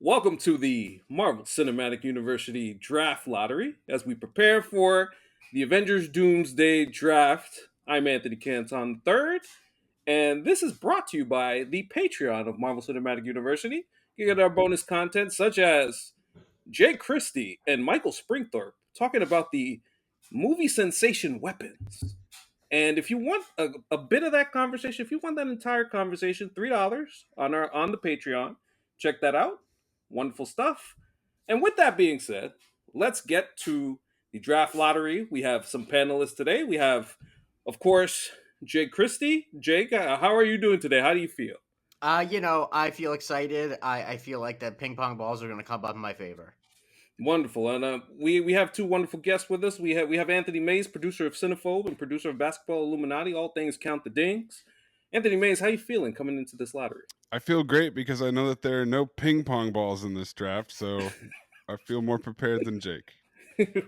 Welcome to the Marvel Cinematic University Draft Lottery as we prepare for the Avengers Doomsday Draft. I'm Anthony Canton III, and this is brought to you by the Patreon of Marvel Cinematic University. You get our bonus content such as Jay Christie and Michael Springthorpe talking about the movie sensation Weapons. And if you want a bit of that conversation, if you want that entire conversation, $3 on the Patreon. Check that out. Wonderful stuff. And with that being said, let's get to the draft lottery. We have some panelists today. We have, of course, Jake Christie. Jake, how are you doing today? How do you feel? I feel excited. I feel like the ping pong balls are going to come up in my favor. Wonderful. And we have two wonderful guests with us. We have Anthony Mays, producer of Cinephobe and producer of Basketball Illuminati. All things count the dings. Anthony Mays, how you feeling coming into this lottery? I feel great because I know that there are no ping pong balls in this draft, so I feel more prepared than Jake.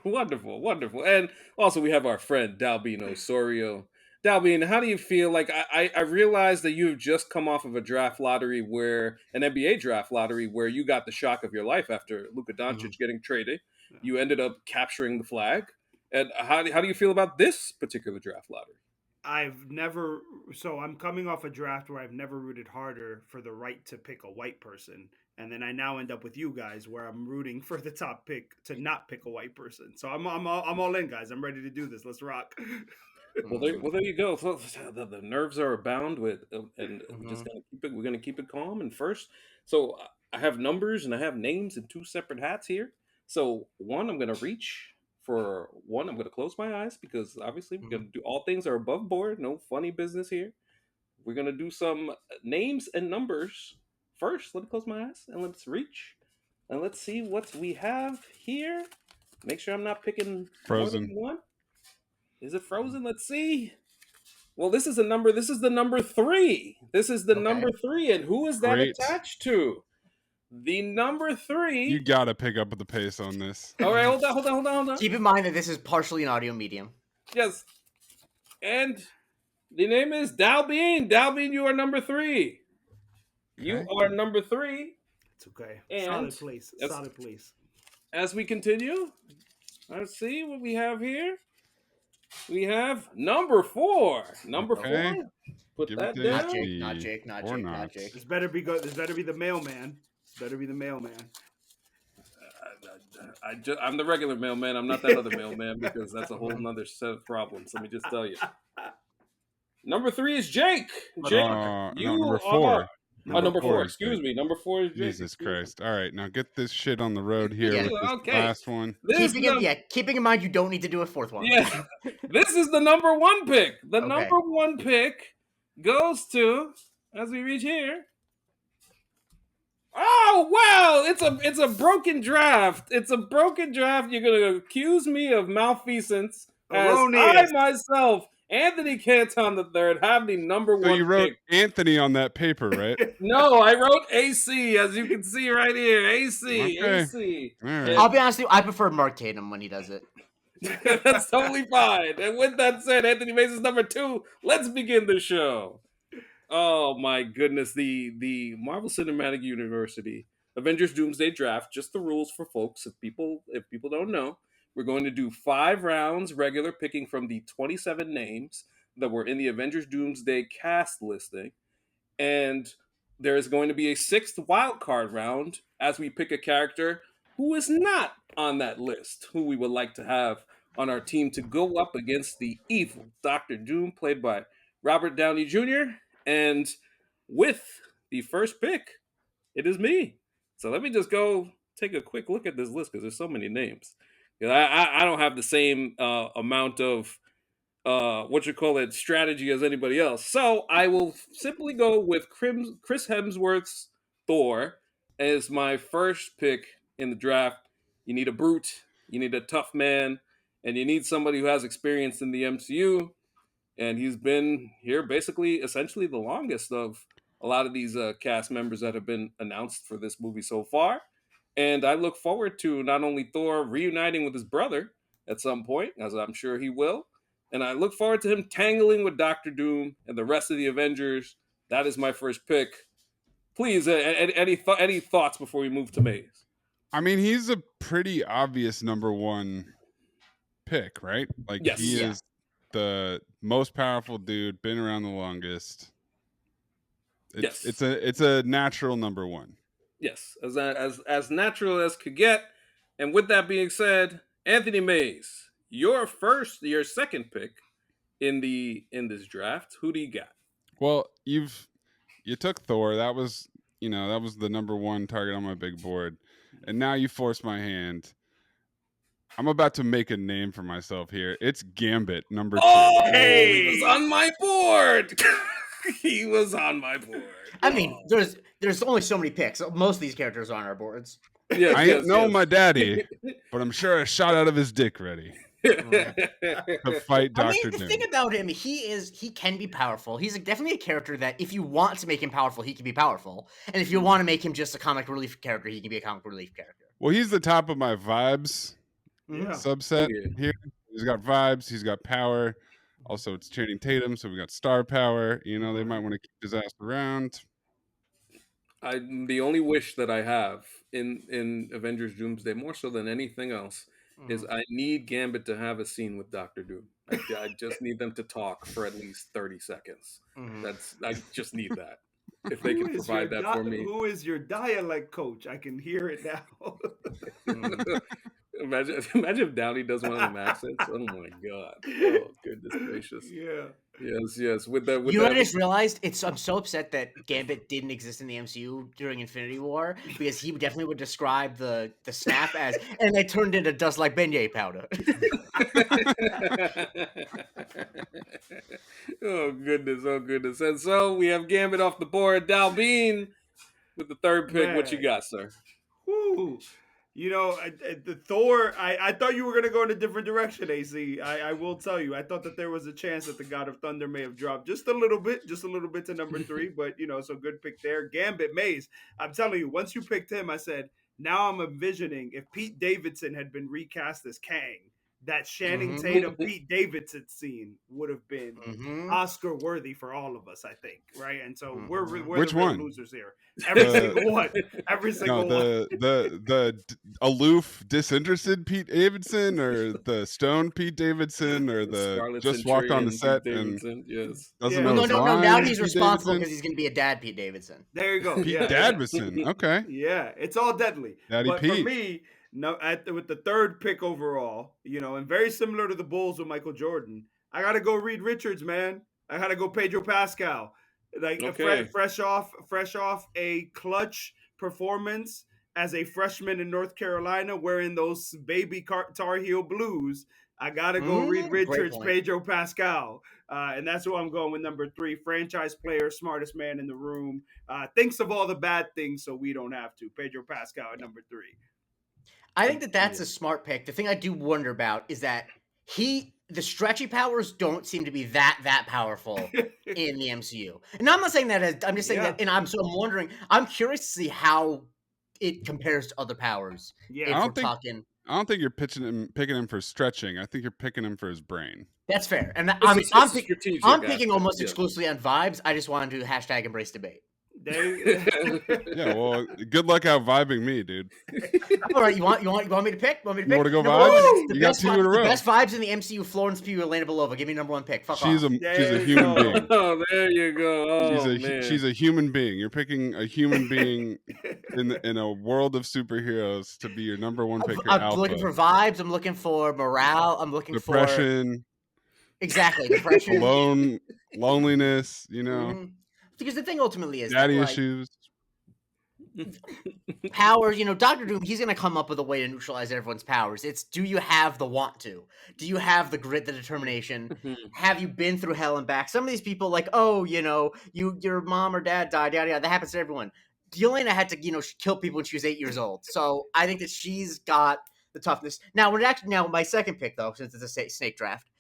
Wonderful. And also we have our friend Dalbin Osorio. Dalbin, how do you feel? Like I realized that you've just come off of a draft lottery where an NBA draft lottery where you got the shock of your life after Luka Doncic getting traded. You ended up capturing the flag. And how do you feel about this particular draft lottery? I'm coming off a draft where I've never rooted harder for the right to pick a white person. And then I now end up with you guys where I'm rooting for the top pick to not pick a white person. So I'm all in, guys. I'm ready to do this. Let's rock. Well, there you go. So, the nerves are abound with, and we're gonna keep it calm. And first, so I have numbers and I have names in two separate hats here. So one, I'm gonna reach for one. I'm gonna close my eyes because obviously we're gonna do all things are above board. No funny business here. We're gonna do some names and numbers first. Let me close my eyes and let's reach and let's see what we have here. Make sure I'm not picking Frozen. more than one. Is it frozen? Let's see. Well, this is a number. This is the number 3. This is the number 3, and who is that attached to? The number 3. You gotta pick up with the pace on this. All right, hold on. Keep in mind that this is partially an audio medium. Yes, and the name is Dalbin. Dalbin, you are number 3. Okay. You are number 3. It's okay. And solid place. As we continue, let's see what we have here. We have number 4. Number 4. Put Give that down. Not Jake. This better be good. This better be the mailman. I'm the regular mailman. I'm not that other mailman because that's a whole nother set of problems. Let me just tell you. Number 3 is Jake. Jake, number 4. Number 4. Excuse me. Number 4 is Jake. Jesus Christ. All right, now get this shit on the road here with this last one. Keeping in mind you don't need to do a fourth one. Yeah. This is the number 1 pick. The number 1 pick goes to, as we reach here. Oh, wow. It's a broken draft. It's a broken draft. You're going to accuse me of malfeasance as I myself, Anthony Canton III, have the number 1 pick. So you wrote Anthony on that paper, right? No, I wrote AC, as you can see right here. AC. All right. I'll be honest with you, I prefer Mark Tatum when he does it. That's totally fine. And with that said, Anthony Mays is number 2. Let's begin the show. Oh my goodness, the Marvel Cinematic University Avengers Doomsday Draft. Just the rules for folks. If people don't know, we're going to do 5 rounds regular, picking from the 27 names that were in the Avengers Doomsday cast listing, and there is going to be a 6th wildcard round as we pick a character who is not on that list, who we would like to have on our team to go up against the evil Dr. Doom, played by Robert Downey Jr., and with the first pick, it is me. So let me just go take a quick look at this list because there's so many names. I don't have the same amount of strategy as anybody else. So I will simply go with Chris Hemsworth's Thor as my first pick in the draft. You need a brute, you need a tough man, and you need somebody who has experience in the MCU. And he's been here essentially the longest of a lot of these cast members that have been announced for this movie so far. And I look forward to not only Thor reuniting with his brother at some point, as I'm sure he will, and I look forward to him tangling with Dr. Doom and the rest of the Avengers. That is my first pick. Please, any thoughts before we move to Maze? I mean, he's a pretty obvious number one pick, right? Like he Yes. Yeah. is the most powerful dude, been around the longest. Yes. It's a natural number one. Yes, as natural as could get. And with that being said, Anthony Mays, your second pick in this draft. Who do you got? Well, you took Thor. That was the number one target on my big board, and now you force my hand. I'm about to make a name for myself here. It's Gambit, number 2. Oh, Hey! he was on my board. He was on my board. I mean, there's only so many picks. Most of these characters are on our boards. Yes, I yes, ain't know yes. my daddy, but I'm sure a shot out of his dick ready to fight I mean, Doctor the Doom. thing about him, he can be powerful. He's definitely a character that if you want to make him powerful, he can be powerful. And if you want to make him just a comic relief character, he can be a comic relief character. Well, he's the top of my vibes Yeah. subset Oh, yeah. here. He's got vibes. He's got power. Also, it's Channing Tatum, so we got star power. You know, they might want to keep his ass around. The only wish that I have in Avengers Doomsday, more so than anything else, is I need Gambit to have a scene with Doctor Doom. I just need them to talk for at least 30 seconds. I just need that. If they Who can is provide your that for me. Who is your dialect coach? I can hear it now. Imagine if Downey does one of them accents. Oh my god. Oh goodness gracious. Yeah. Yes. With that, You know what I just realized? I'm so upset that Gambit didn't exist in the MCU during Infinity War because he definitely would describe the snap as, and they turned into dust like beignet powder. Oh goodness. And so we have Gambit off the board. Dalbin with the third pick. What you Man. got, sir? Woo. You know, the Thor, I thought you were going to go in a different direction, AC. I will tell you. I thought that there was a chance that the God of Thunder may have dropped just a little bit to number 3. But, so good pick there. Gambit, Maze. I'm telling you, once you picked him, I said, now I'm envisioning if Pete Davidson had been recast as Kang, that Channing Tatum, Pete Davidson scene would have been Oscar worthy for all of us, I think, right? And so we're Which the real one? losers here. Every single one. Every single one. The aloof, disinterested Pete Davidson, or the stone Pete Davidson, or the Scarlet just walked on the Centurion, set Pete and Davidson, yes. doesn't No, know his no. lines, Now he's Pete responsible Davidson? because he's going to be a dad, Pete Davidson. There you go. Pete Yeah, Davidson. Okay. Yeah, it's all deadly. Daddy but Pete. for me, with the third pick overall, and very similar to the Bulls with Michael Jordan, I gotta go Reed Richards, man. I gotta go Pedro Pascal. Like Okay. fresh off a clutch performance as a freshman in North Carolina, wearing those baby Tar Heel blues. I gotta go Reed Richards, Pedro Pascal, and that's who I'm going with number 3. Franchise player, smartest man in the room. Thinks of all the bad things, so we don't have to. Pedro Pascal at number 3. I think that's a smart pick. The thing I do wonder about is that the stretchy powers don't seem to be that powerful in the MCU. And I'm not saying that I'm just saying that, and I'm wondering. I'm curious to see how it compares to other powers. Yeah, I don't think you're picking him for stretching. I think you're picking him for his brain. That's fair. And strategic I'm picking almost yeah. exclusively on vibes. I just wanted to hashtag embrace debate. Yeah, well, good luck out vibing me, dude. All right, you want me to pick? You want to go vibes? You got 2 in a row. The best vibes in the MCU: Florence Pugh, Elena Belova. Give me number 1 pick. She's off. a human being. Oh, there you go. Oh, She's a human being. You're picking a human being in a world of superheroes to be your number 1 pick. I'm looking for vibes. I'm looking for morale. I'm looking depression. Exactly, depression. Loneliness. Because the thing ultimately is daddy issues. Powers, Doctor Doom, he's going to come up with a way to neutralize everyone's powers. It's, do you have the want to? Do you have the grit, the determination? Have you been through hell and back? Some of these people, like, your mom or dad died, yada, yada. That happens to everyone. Yelena had to, kill people when she was 8 years old. So I think that she's got the toughness. Now, my second pick, though, since it's a snake draft,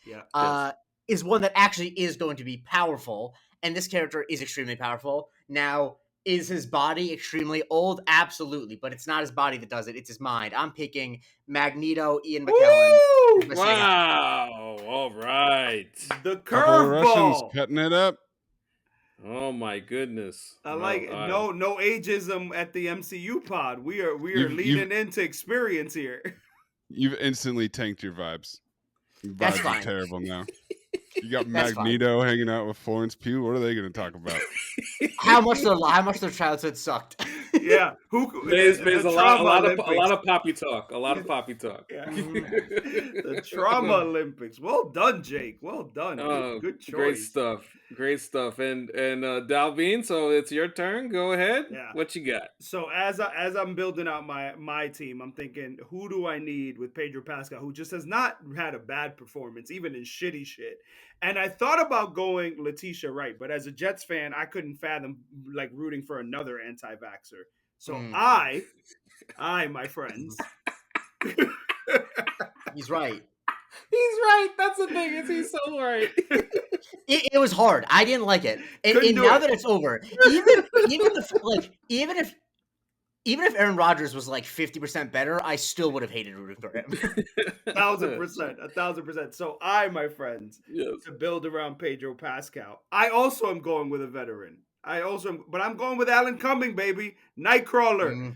is one that actually is going to be powerful. And this character is extremely powerful. Now, is his body extremely old? Absolutely. But it's not his body that does it. It's his mind. I'm picking Magneto, Ian McKellen. Wow. All right. The Russians curveball. cutting it up. Oh my goodness. I No, like no ageism at the MCU pod. We are leaning into experience here. You've instantly tanked your vibes. Your That's vibes are fine. terrible now. You got That's fine. Magneto hanging out with Florence Pugh. What are they going to talk about? How much their childhood sucked. Yeah, Maze, the a trauma lot Olympics. of poppy talk. A lot of poppy talk. Yeah. The trauma Olympics. Well done, Jake. Well done. Good choice. Great stuff. Great stuff. And Dalvin, so it's your turn. Go ahead. Yeah. What you got? So as I'm building out my team, I'm thinking, who do I need with Pedro Pascal, who just has not had a bad performance, even in shitty shit. And I thought about going Letitia Wright, but as a Jets fan, I couldn't fathom like rooting for another anti-vaxxer. So I, my friends. He's right. He's right. That's the thing. He's so right. It was hard. I didn't like it. And now that it's over, even if Aaron Rodgers was like 50% better, I still would have hated rooting for him. 1,000%. So my friends, to build around Pedro Pascal, I also am going with a veteran. But I'm going with Alan Cumming, baby. Nightcrawler.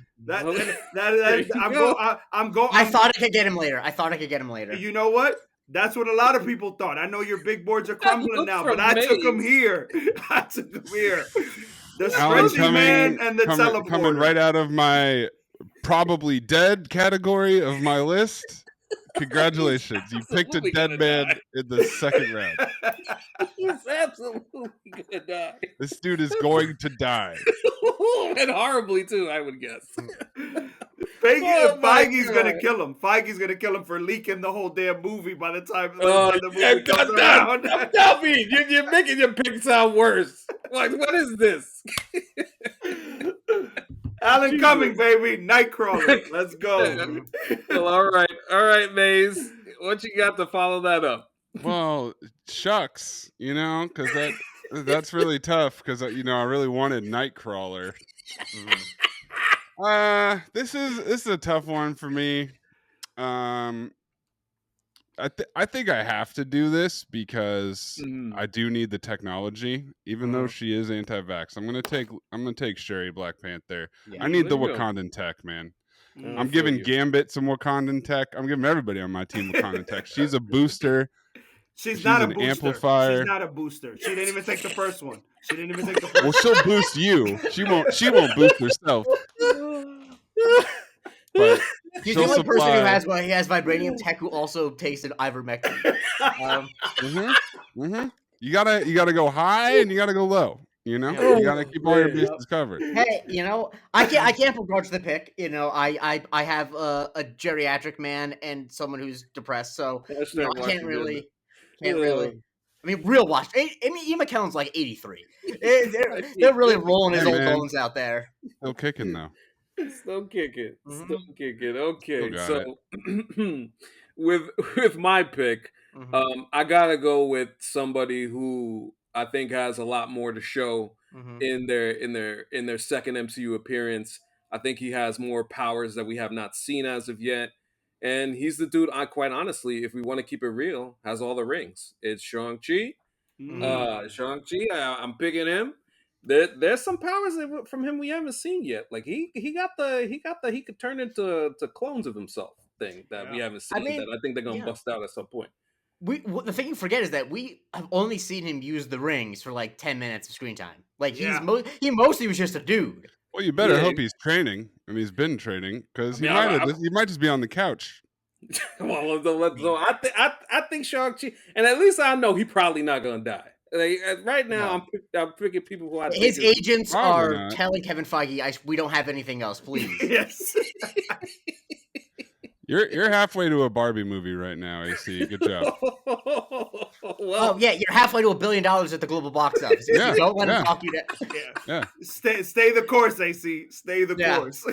I'm going. I thought I could get him later. You know what? That's what a lot of people thought. I know your big boards are crumbling now, but I took him here. The stretchy man and the teleporter. Coming right out of my probably dead category of my list. Congratulations. You picked a dead man in the second round. He's absolutely gonna die. This dude is going to die. And horribly too, I would guess. Feige's gonna kill him. Feige's gonna kill him for leaking the whole damn movie by the time the movie comes around. Dalvin, you're making your pick sound worse. Like, what is this? Alan Cumming, baby, Nightcrawler. Let's go. Well, all right, Maze. What you got to follow that up? Well, shucks, because that's really tough. Because I really wanted Nightcrawler. This is a tough one for me. I think I have to do this because I do need the technology, even though she is anti-vax. I'm gonna take Sherry Black Panther. I need the Wakandan tech, man. I'm giving Gambit some Wakandan tech. I'm giving everybody on my team Wakandan tech. She's a booster. She's not a booster. Amplifier. She's not a booster. She didn't even take the first one. Well, she'll boost you. She won't boost herself. But he's the only person who has vibranium tech who also tasted ivermectin. You gotta go high and you gotta go low. You gotta keep all your bases covered. Hey, I can't begrudge the pick. I have a geriatric man and someone who's depressed, so I can't really. I mean, real watch. I mean, Ian McKellen's like 83. They're really rolling his old bones out there. Still kicking though. Still kicking. Okay, so with my pick, I gotta go with somebody who I think has a lot more to show in their second MCU appearance. I think he has more powers that we have not seen as of yet. And he's the dude, I quite honestly, if we want to keep it real, has all the rings. It's Shang-Chi. Shang-Chi, I'm picking him. There's some powers from him we haven't seen yet. Like he could turn into clones of himself thing that we haven't seen. That I think they're gonna bust out at some point. The thing you forget is that we have only seen him use the rings for like 10 minutes of screen time. Like he mostly was just a dude. Well, you better hope he's training, and he's been training because he might just be on the couch. Well, so I think Shang-Chi, and at least I know he's probably not gonna die. Like, right now, I'm picking people who his agents are telling Kevin Feige, we don't have anything else, please. Yes. You're halfway to a Barbie movie right now, AC. Good job. Well, you're halfway to $1 billion at the global box office. Don't let him talk you down. Stay the course, AC. Stay the course.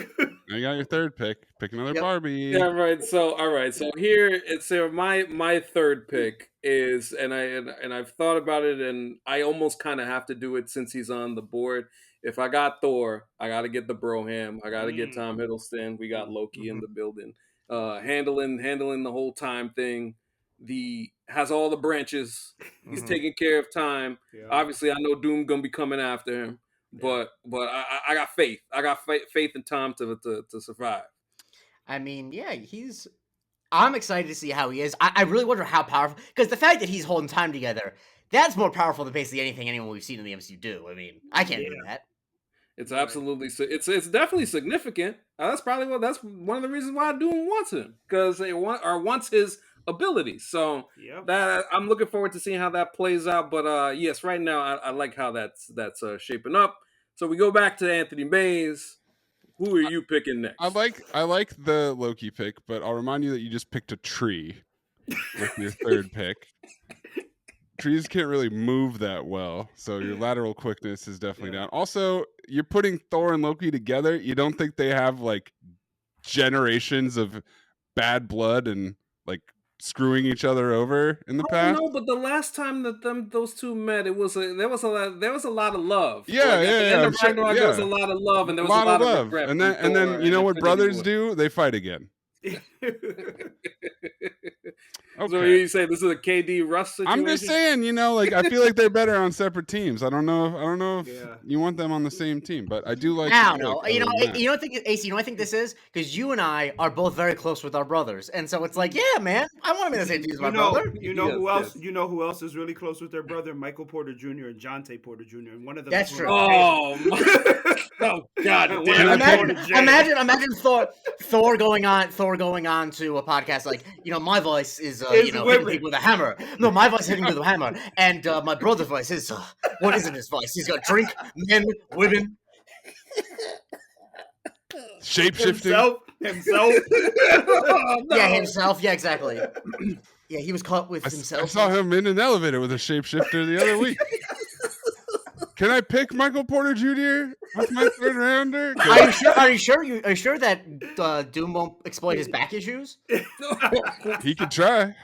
You got your third pick. Pick another Barbie. Yeah, right. So here it's my third pick is, and I've thought about it, and I almost kind of have to do it since he's on the board. If I got Thor, I got to get the Broham. I got to get Tom Hiddleston. We got Loki in the building. Handling the whole time thing. has all the branches. He's Mhm. taking care of time. Yeah. Obviously, I know Doom gonna be coming after him, but I got faith. I got faith in Tom to survive. I mean, yeah, I'm excited to see how he is. I really wonder how powerful, because the fact that he's holding time together, that's more powerful than basically anyone we've seen in the MCU do. I mean, I can't do that. It's Right. absolutely it's definitely significant. That's one of the reasons why Doom wants him, because they wants his abilities. So Yep. that I'm looking forward to seeing how that plays out. But yes, right now I like how that's shaping up. So we go back to Anthony Mays. Who are you picking next? I like the Loki pick, but I'll remind you that you just picked a tree with your third pick. Trees can't really move that well, so your lateral quickness is definitely down. Also, you're putting Thor and Loki together. You don't think they have like generations of bad blood and like screwing each other over in the past? No, but the last time that those two met, there was a lot of love. Yeah, Like, at the end of sure, Ragnarok, there was a lot of love, and there was a lot of regret. And from then Thor you know and what Infinity brothers War. do? They fight again. So Okay. you say this is a KD Russ situation? I'm just saying, you know, like I feel like they're better on separate teams. I don't know if Yeah. you want them on the same team, but I do like. I don't the know. pick You know, other than that. you don't think AC? You know, what I think this is because you and I are both very close with our brothers, and so it's like, yeah, man, I want to be in the same team as my brother. You know Yes, who else? yes. You know who else is really close with their brother? Michael Porter Jr. and Jonte Porter Jr. And one of them. That's is true. Oh, oh God One damn! of them I going pick- to jail. Imagine Thor going on to a podcast like, you know, my voice is hitting women. people with a hammer. No, my voice is hitting people with a hammer, and my brother's voice is what is in his voice? He's got drink, men, women. Shape-shifting. Himself. Oh, no. Yeah, himself. Yeah, exactly. Yeah, he was caught with I himself. saw him in an elevator with a shapeshifter the other week. Can I pick Michael Porter Jr. with my third rounder? Are you sure that Doom won't exploit his back issues? He could try.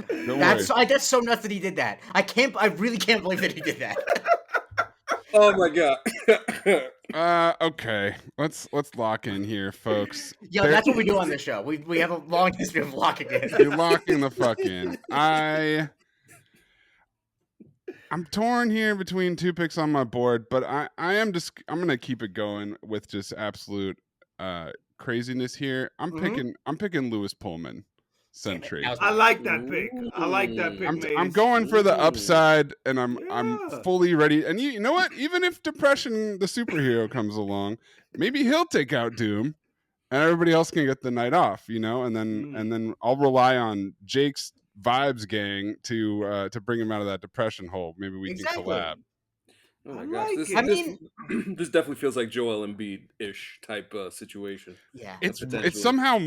Don't worry. That's so nuts that he did that. I really can't believe that he did that. Oh my God! Okay. Let's lock in here, folks. Yo, that's what we do on this show. We have a long history of locking in. You're locking the fuck in. I'm torn here between two picks on my board, but I'm gonna keep it going with just absolute craziness here. I'm picking Lewis Pullman. Sentry. That was I like that pick. I like that pick. I'm Mace. going for the Ooh. upside, and I'm Yeah. fully ready. And you know what? Even if Depression, the superhero, comes along, maybe he'll take out Doom, and everybody else can get the night off. You know, and then I'll rely on Jake's Vibes gang to bring him out of that depression hole. Maybe we Exactly. can collab. Oh my I gosh! like This, it. I this, mean- this definitely feels like Joel Embiid-ish type situation. Yeah. Potentially. It's somehow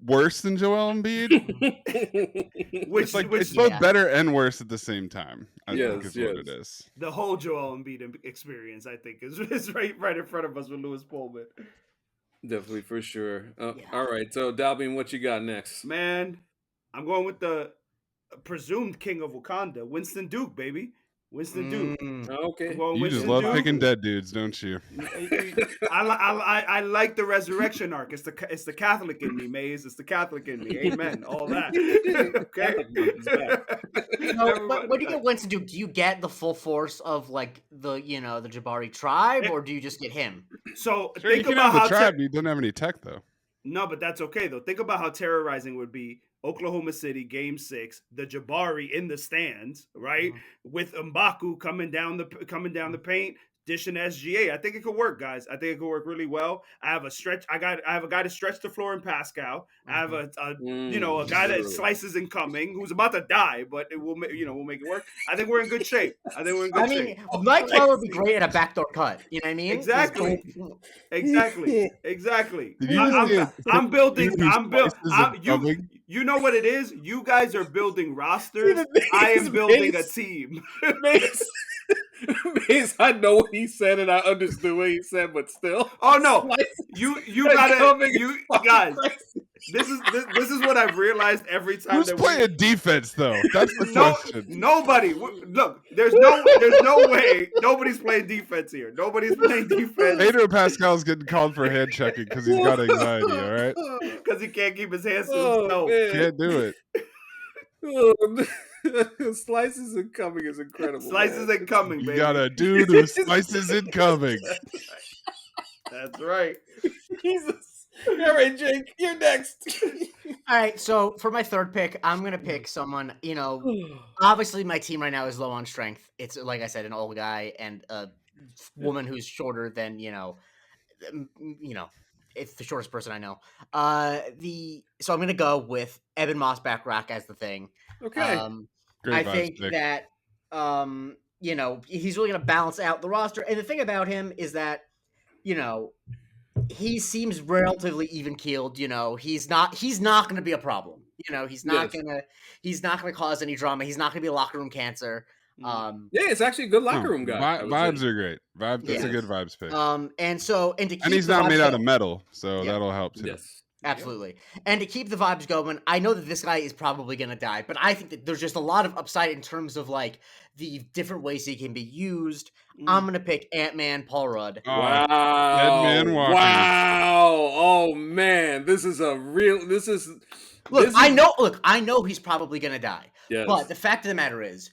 worse than Joel Embiid. Which It's both yeah. better and worse at the same time. I think Yes, is what yes. it is. the whole Joel Embiid experience, I think, is right in front of us with Lewis Pullman. Definitely, for sure. Yeah. All right, so Dalbin, what you got next? Man, I'm going with the presumed king of Wakanda, Winston Duke, baby. Winston Duke. Okay. I'm going You just Winston love Duke. picking dead dudes, don't you? I like the resurrection arc. It's the Catholic in me, Maze. It's the Catholic in me. Amen. All that. Okay. So, what do you get Winston do? Do you get the full force of like the Jabari tribe, or do you just get him? So Sure, you think can about have the how tribe. You don't have any tech though. no, but that's okay though. Think about how terrorizing would be Oklahoma City Game 6, the Jabari in the stands, right? With M'Baku coming down the paint, dishing SGA. I think it could work, guys. I think it could work really well. I have a guy to stretch the floor in Pascal. I have a guy that slices and coming who's about to die, but we'll make it work. I think we're in good shape. I mean, Nightcrawler would be great at a backdoor cut. You know what I mean? Exactly. Exactly. Did you see I'm building. these I'm building. slices of coming? You know what it is? You guys are building rosters. I am building a team. Mace, I know what he said and I understood what he said, but still. Oh no, you guys. This is what I've realized every time. Who's playing defense though? That's the question. Nobody. Look, there's no way. Nobody's playing defense here. Nobody's playing defense Pedro Pascal's getting called for hand checking because he's got anxiety. All right, because he can't keep his hands to Oh, himself. man. can't do it. Slices incoming is incredible. Slices man. incoming, You baby. got a dude who slices incoming. That's right. Jesus. All right, Jake, you're next. All right, so for my third pick, I'm gonna pick someone. Obviously my team right now is low on strength. It's like I said, an old guy and a woman who's shorter than it's the shortest person I know. So I'm gonna go with Eben Mossback Rock as the thing. Okay. Great I vibes think pick. that he's really gonna balance out the roster. And the thing about him is that he seems relatively even keeled. He's not going to be a problem. He's not Yes. gonna cause any drama. He's not gonna be a locker room cancer. Yeah, it's actually a good locker No, room guy. I would vibes say. are great. That's a Yes. good vibes pick. And to keep And he's the not vibes made out of going- metal, so Yeah. that'll help too. Yes. Absolutely. And to keep the vibes going, I know that this guy is probably going to die, but I think that there's just a lot of upside in terms of like the different ways he can be used. I'm going to pick Ant-Man Paul Rudd. Oh, Wow. dead man walking. Wow. Oh man. This is I know he's probably going to die. Yes. But the fact of the matter is,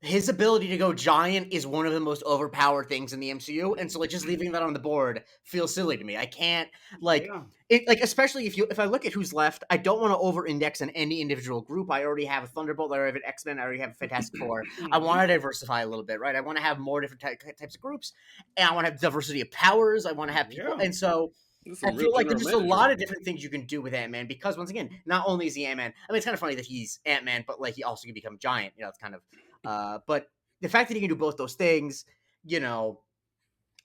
his ability to go giant is one of the most overpowered things in the MCU, and so like just leaving that on the board feels silly to me. I can't especially if I look at who's left, I don't want to over-index on any individual group. I already have a Thunderbolt, I already have an X-Men, I already have a Fantastic Four. I want to diversify a little bit, right? I want to have more different types of groups, and I want to have diversity of powers. I want to have people, and so. I feel like there's just a lot of different things you can do with Ant-Man because once again, not only is he Ant-Man. I mean, it's kind of funny that he's Ant-Man, but like he also can become giant. It's kind of. But the fact that he can do both those things, I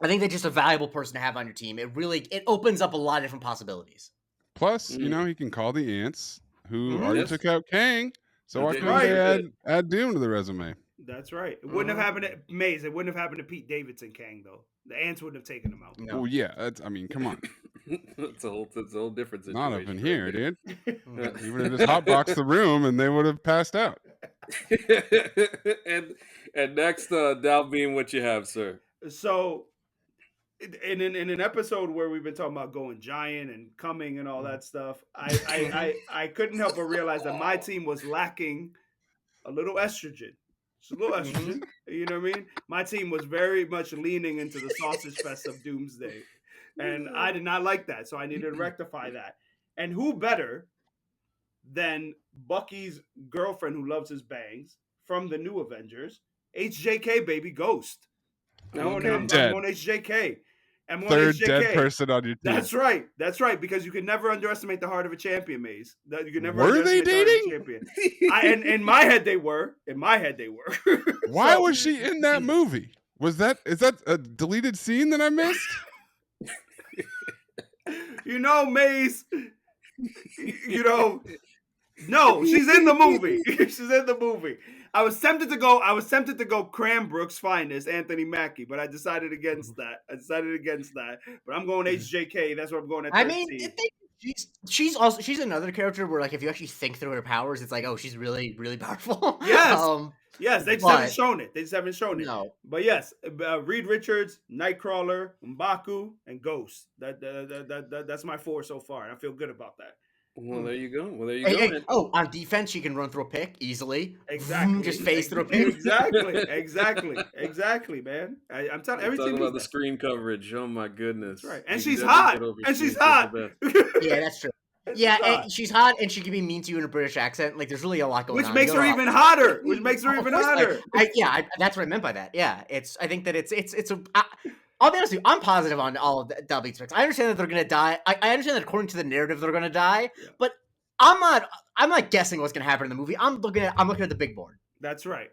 think that's just a valuable person to have on your team. It opens up a lot of different possibilities. Plus, he can call the ants who already Yes. took out Kang. So why That's couldn't right. they add Doom to the resume? That's right. It wouldn't have happened to Maze. It wouldn't have happened to Pete Davidson Kang though. The ants wouldn't have taken him out. No. Oh yeah, come on. It's a whole different situation. Not up in here, dude. Yeah. You would have just hotboxed the room and they would have passed out. and next, Dalbin, what you have, sir? So, in an episode where we've been talking about going giant and coming and all that stuff, I couldn't help but realize that my team was lacking a little estrogen. Just a little estrogen. You know what I mean? My team was very much leaning into the sausage fest of Doomsday. And I did not like that. So I needed to rectify that. And who better than Bucky's girlfriend who loves his bangs from the new Avengers, HJK, baby, Ghost. I'm going HJK. I'm going Third HJK. dead person on your team. That's right. That's right. Because you can never underestimate the heart of a champion, Maze. You can never Were they underestimate the heart of a dating? champion. In my head, they were. In my head, they were. Why was she in that movie? Is that a deleted scene that I missed? Maze. No, she's in the movie. She's in the movie. I was tempted to go Cranbrook's finest, Anthony Mackie, but I decided against that. But I'm going HJK. That's what I'm going at 13. I mean, she's another character where like if you actually think through her powers, it's like, oh, she's really, really powerful. Yes. Yes, they just haven't shown it. No. But yes, Reed Richards, Nightcrawler, M'Baku, and Ghost. That's my 4 so far, and I feel good about that. Well, there you go. Hey, on defense, she can run through a pick easily. Exactly. Just phase through a pick. Exactly, man. I'm telling everything. Talking about the screen coverage. Oh my goodness. That's right. And she's hot. Yeah, that's true. Yeah, and she's hot, and she can be mean to you in a British accent. Like, there's really a lot going on. Which makes her even hotter. That's what I meant by that. Yeah, I think that it's a. I'll be honest with you. I'm positive on all of Dalby's picks. I understand that they're gonna die. I understand that according to the narrative, they're gonna die. Yeah. But I'm not guessing what's gonna happen in the movie. I'm looking at the big board. That's right.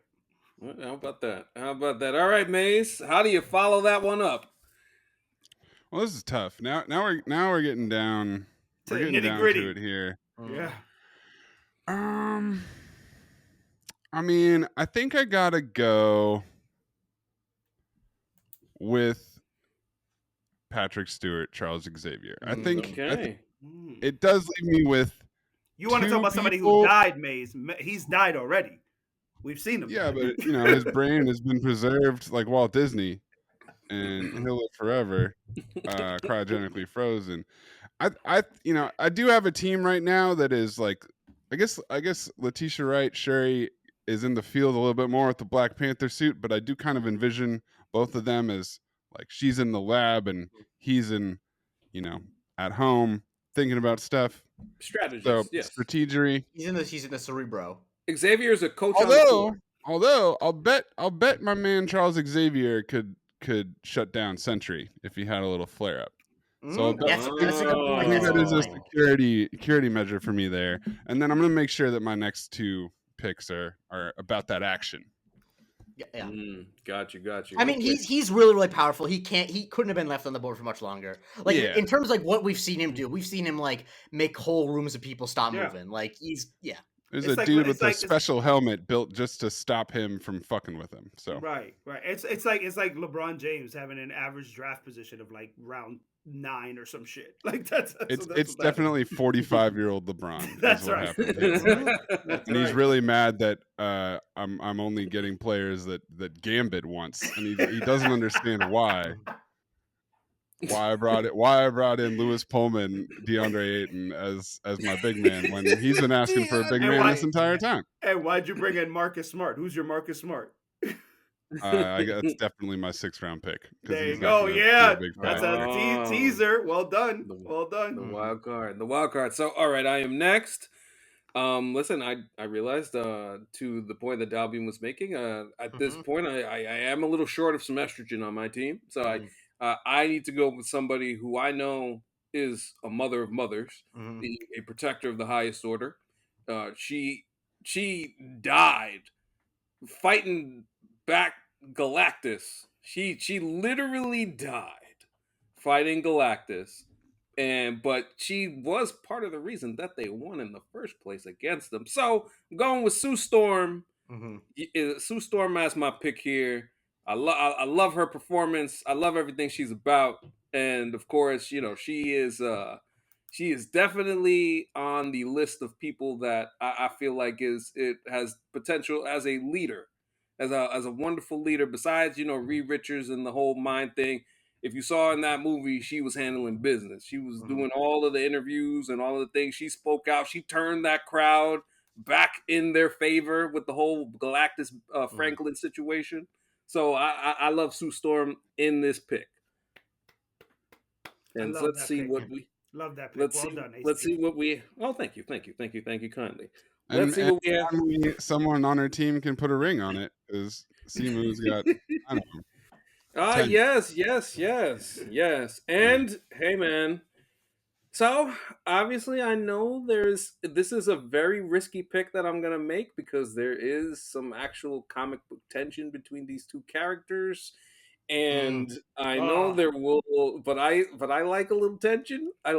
Well, how about that? All right, Mace. How do you follow that one up? Well, this is tough. Now we're getting down. We're getting down to it here. Yeah. I mean, I think I gotta go with Patrick Stewart, Charles Xavier. I think it does leave me with. You want to talk about somebody who died, Maze? He's died already. We've seen him. Yeah, but his brain has been preserved like Walt Disney, and he'll live forever, cryogenically frozen. I do have a team right now that is like, I guess Letitia Wright, Shuri is in the field a little bit more with the Black Panther suit, but I do kind of envision both of them as like she's in the lab and he's in, you know, at home thinking about stuff. So Strategist, yes. strategery. He's in the Cerebro. Xavier is a coach on the floor. Although I'll bet my man Charles Xavier could shut down Sentry if he had a little flare up. So That's a good point. maybe That's a that good is a point. security measure for me there. And then I'm gonna make sure that my next two picks are about that action. Yeah. Got you. I mean, he's really powerful. He couldn't have been left on the board for much longer. Like Yeah. in terms of like what we've seen him do, we've seen him like make whole rooms of people stop Yeah. moving. Like There's It's a like- dude it's with a like- special helmet built just to stop him from fucking with him. So Right. It's like LeBron James having an average draft position of like round 9 or some shit. Like that's it's definitely 45-year-old LeBron. That's is what right. happened here. That's And he's right. really mad that I'm only getting players that Gambit wants, and he doesn't understand why. Why I brought in Lewis Pullman, DeAndre Ayton as my big man when he's been asking for a big And man why- this entire time. Hey, why'd you bring in Marcus Smart? Who's your Marcus Smart? That's definitely my 6th round pick. 'Cause There he's you not go. gonna be Yeah, a big that's fan. a teaser. Well done. The- Well done. The wild card. So, all right, I am next. Listen, I realized to the point that Dalbin was making. At this point, I am a little short of some estrogen on my team, so I need to go with somebody who I know is a mother of mothers, a protector of the highest order. She died fighting back Galactus. She literally died fighting Galactus. But she was part of the reason that they won in the first place against them. So I'm going with Sue Storm. Sue Storm as my pick here. I love her performance. I love everything she's about, and of course, you know she is definitely on the list of people that I feel like it has potential as a leader, as a wonderful leader. Besides, you know, Reed Richards and the whole mind thing. If you saw in that movie, she was handling business. She was doing all of the interviews and all of the things. She spoke out. She turned that crowd back in their favor with the whole Galactus Franklin situation. So I love Sue Storm in this pick. And love let's that see pick. what we. Love that pick. Let's Well see. done, Let's AC. see what we. Oh, thank you kindly. And, Let's see what we have. finally, someone on her team can put a ring on it because Simu's got. I don't know. Yes. And hey, man. So obviously, I know this is a very risky pick that I'm gonna make because there is some actual comic book tension between these two characters, and I know there will. But I like a little tension. I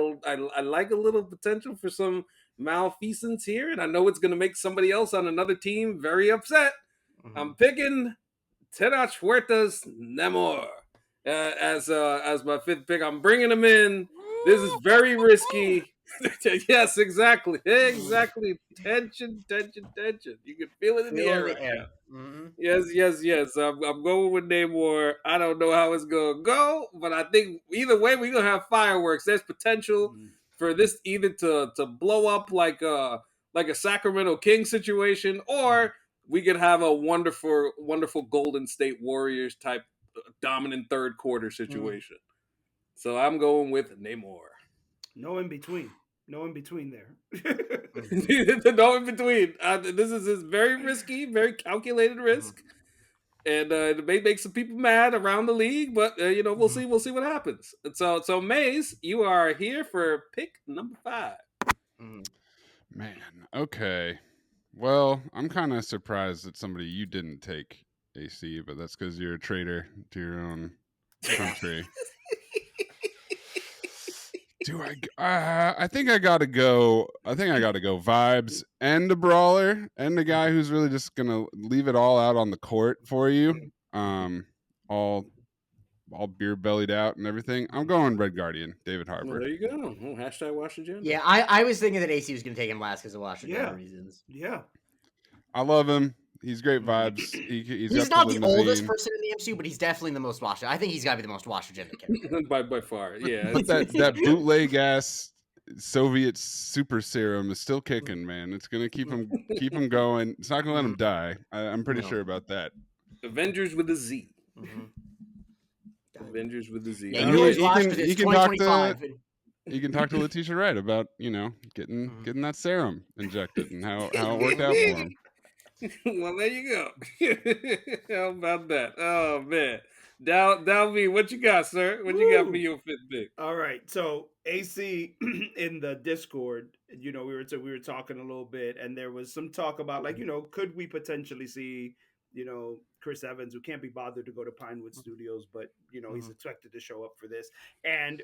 like a little potential for some malfeasance here, and I know it's gonna make somebody else on another team very upset. I'm picking Tenoch Huerta's Namor as my 5th pick. I'm bringing him in. This is very risky. Yes, exactly. Tension. You can feel it in the air right now. Yes. I'm going with Namor. I don't know how it's gonna go, but I think either way we're gonna have fireworks. There's potential for this either to blow up like a Sacramento Kings situation, or we could have a wonderful Golden State Warriors type dominant third quarter situation. So I'm going with Namor. No in between. No in between there. No in between. This is very risky, very calculated risk, and it may make some people mad around the league. But we'll see. We'll see what happens. And so Maze, you are here for pick number 5. Man, okay. Well, I'm kind of surprised that somebody you didn't take, AC, but that's because you're a traitor to your own country. I think I gotta go. I think I gotta go vibes and a brawler and a guy who's really just gonna leave it all out on the court for you. All beer bellied out and everything. I'm going Red Guardian, David Harper. Well, there you go. Hashtag Wash Agenda. Yeah, I was thinking that AC was going to take him last because of Washington reasons. Yeah. I love him. He's great vibes. He's not the oldest person in the MCU, but he's definitely the most washed. I think he's got to be the most washed agenda character. by far. Yeah. But that bootleg ass Soviet super serum is still kicking, man. It's gonna keep him going. It's not gonna let him die. I'm pretty No. sure about that. Avengers with a Z. Mhm. Avengers with a Z. Yeah, And you always he watch can because it's he can talk to 2025. he can talk to Letitia Wright about getting that serum injected and how it worked out for him. Well, there you go. How about that? Oh man, Dalvin, what you got, sir? What you got for Woo! your fifth pick? All right, so AC in the Discord, we were talking a little bit, and there was some talk about could we potentially see, Chris Evans, who can't be bothered to go to Pinewood Studios, but he's expected to show up for this, and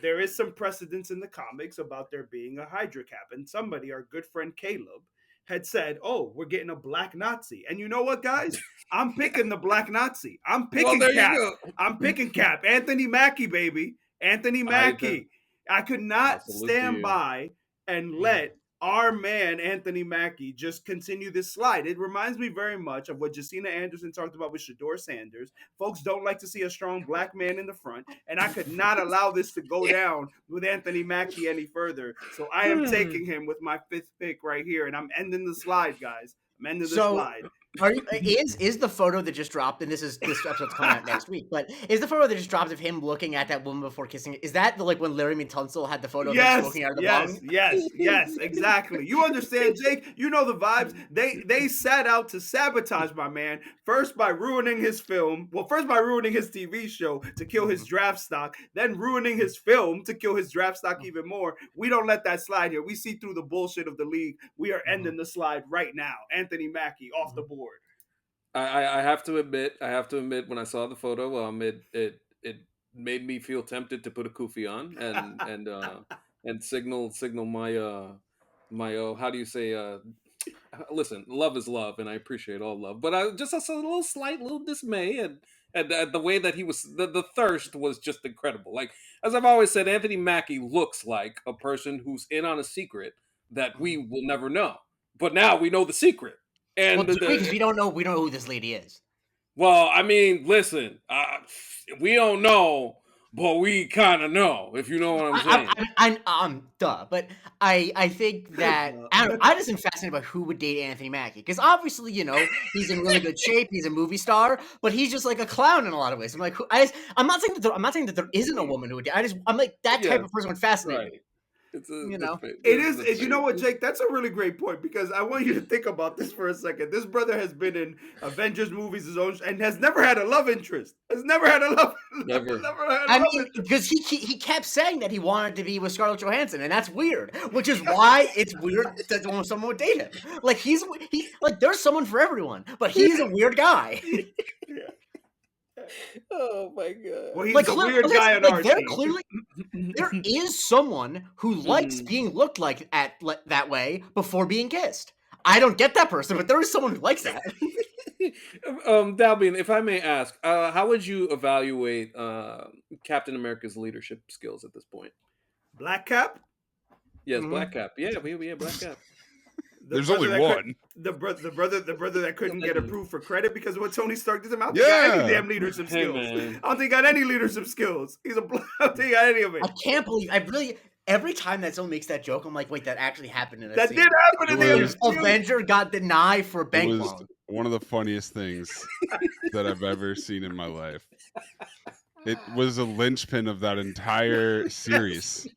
there is some precedence in the comics about there being a Hydra cap, and somebody, our good friend Caleb, had said, "Oh, we're getting a black Nazi," and you know what, guys? I'm picking the black Nazi. I'm Well, picking there Cap. you go. I'm picking Cap. Anthony Mackie, baby. Anthony Mackie. I could not stand by and let our man Anthony Mackie just continue this slide. It reminds me very much of what Jacina Anderson talked about with Shador Sanders. Folks don't like to see a strong black man in the front, and I could not allow this to go down with Anthony Mackie any further. So I am taking him with my fifth pick right here, and I'm ending the slide, guys. I'm ending the slide. Is the photo that just dropped, and this episode's coming out next week, but is the photo that just dropped of him looking at that woman before kissing? Is that when Laramie Tunsil had the photo of him smoking out of the bong? Yes, exactly. You understand, Jake? You know the vibes. They set out to sabotage my man first by ruining his film. Well, first by ruining his TV show to kill his draft stock, then ruining his film to kill his draft stock even more. We don't let that slide here. We see through the bullshit of the league. We are ending the slide right now. Anthony Mackie off the board. I have to admit, when I saw the photo, it made me feel tempted to put a kufi on and signal my how do you say listen, love is love, and I appreciate all love, but I just saw a little dismay and the way that he was the thirst was just incredible. Like, as I've always said, Anthony Mackie looks like a person who's in on a secret that we will never know, but now we know the secret. And because we don't know who this lady is. Well, I mean, listen, we don't know, but we kind of know, if you know what I'm saying. But I think that I just am fascinated by who would date Anthony Mackie, because obviously he's in really good shape, he's a movie star, but he's just like a clown in a lot of ways. I'm like, I'm not saying that there isn't a woman who would date. I'm like, that type of person would fascinate me. It is. You know what, Jake? That's a really great point, because I want you to think about this for a second. This brother has been in Avengers movies and has never had a love interest. Because he kept saying that he wanted to be with Scarlett Johansson, and that's weird. Which is why it's weird that someone would date him. Like he's there's someone for everyone, but he's a weird guy. Oh my god! Well, he's a weird guy on our team. Clearly, there is someone who likes being looked like that way before being kissed. I don't get that person, but there is someone who likes that. Dalbin, if I may ask, how would you evaluate Captain America's leadership skills at this point? Black Cap? Yes, Black Cap. Yeah, Black Cap. There's only one. The brother that couldn't get approved for credit because of what Tony Stark did. I don't think he got any damn leadership skills. I don't think he got any leadership skills. I don't think he got any of it. I can't believe. Every time that someone makes that joke, I'm like, wait, that actually happened in a That scene. did happen in the MCU. Avenger got denied for a bank loan. It was one of the funniest things that I've ever seen in my life. It was a linchpin of that entire series.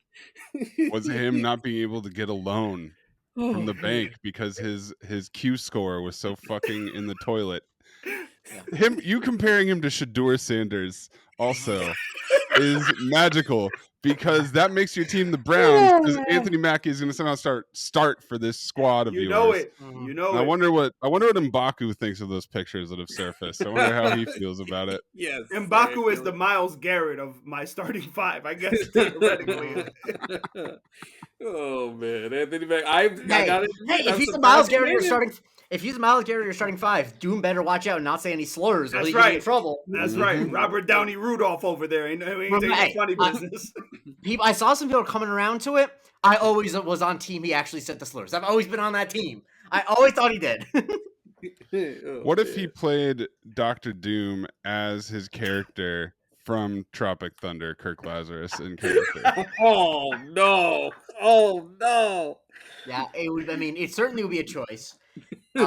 Was him not being able to get a loan from the bank because his Q score was so fucking in the toilet. You comparing him to Shador Sanders also is magical, because that makes your team the Browns, because Anthony Mackie is going to somehow start for this squad of yours. You know it. I wonder what M'Baku thinks of those pictures that have surfaced. I wonder how he feels about it. Yes, M'Baku is the Myles Garrett of my starting five, I guess. Theoretically. Oh man, Anthony Mackie. If he's the Myles Garrett you're starting five, Doom better watch out and not say any slurs. That's or right. Get in trouble. That's right. Robert Downey Rudolph over there. Ain't taking funny business. I saw some people coming around to it. I always was on team. He actually said the slurs. I've always been on that team. I always thought he did. What if he played Dr. Doom as his character from Tropic Thunder, Kirk Lazarus in character. Oh no! Oh no! Yeah, it would. I mean, it certainly would be a choice. He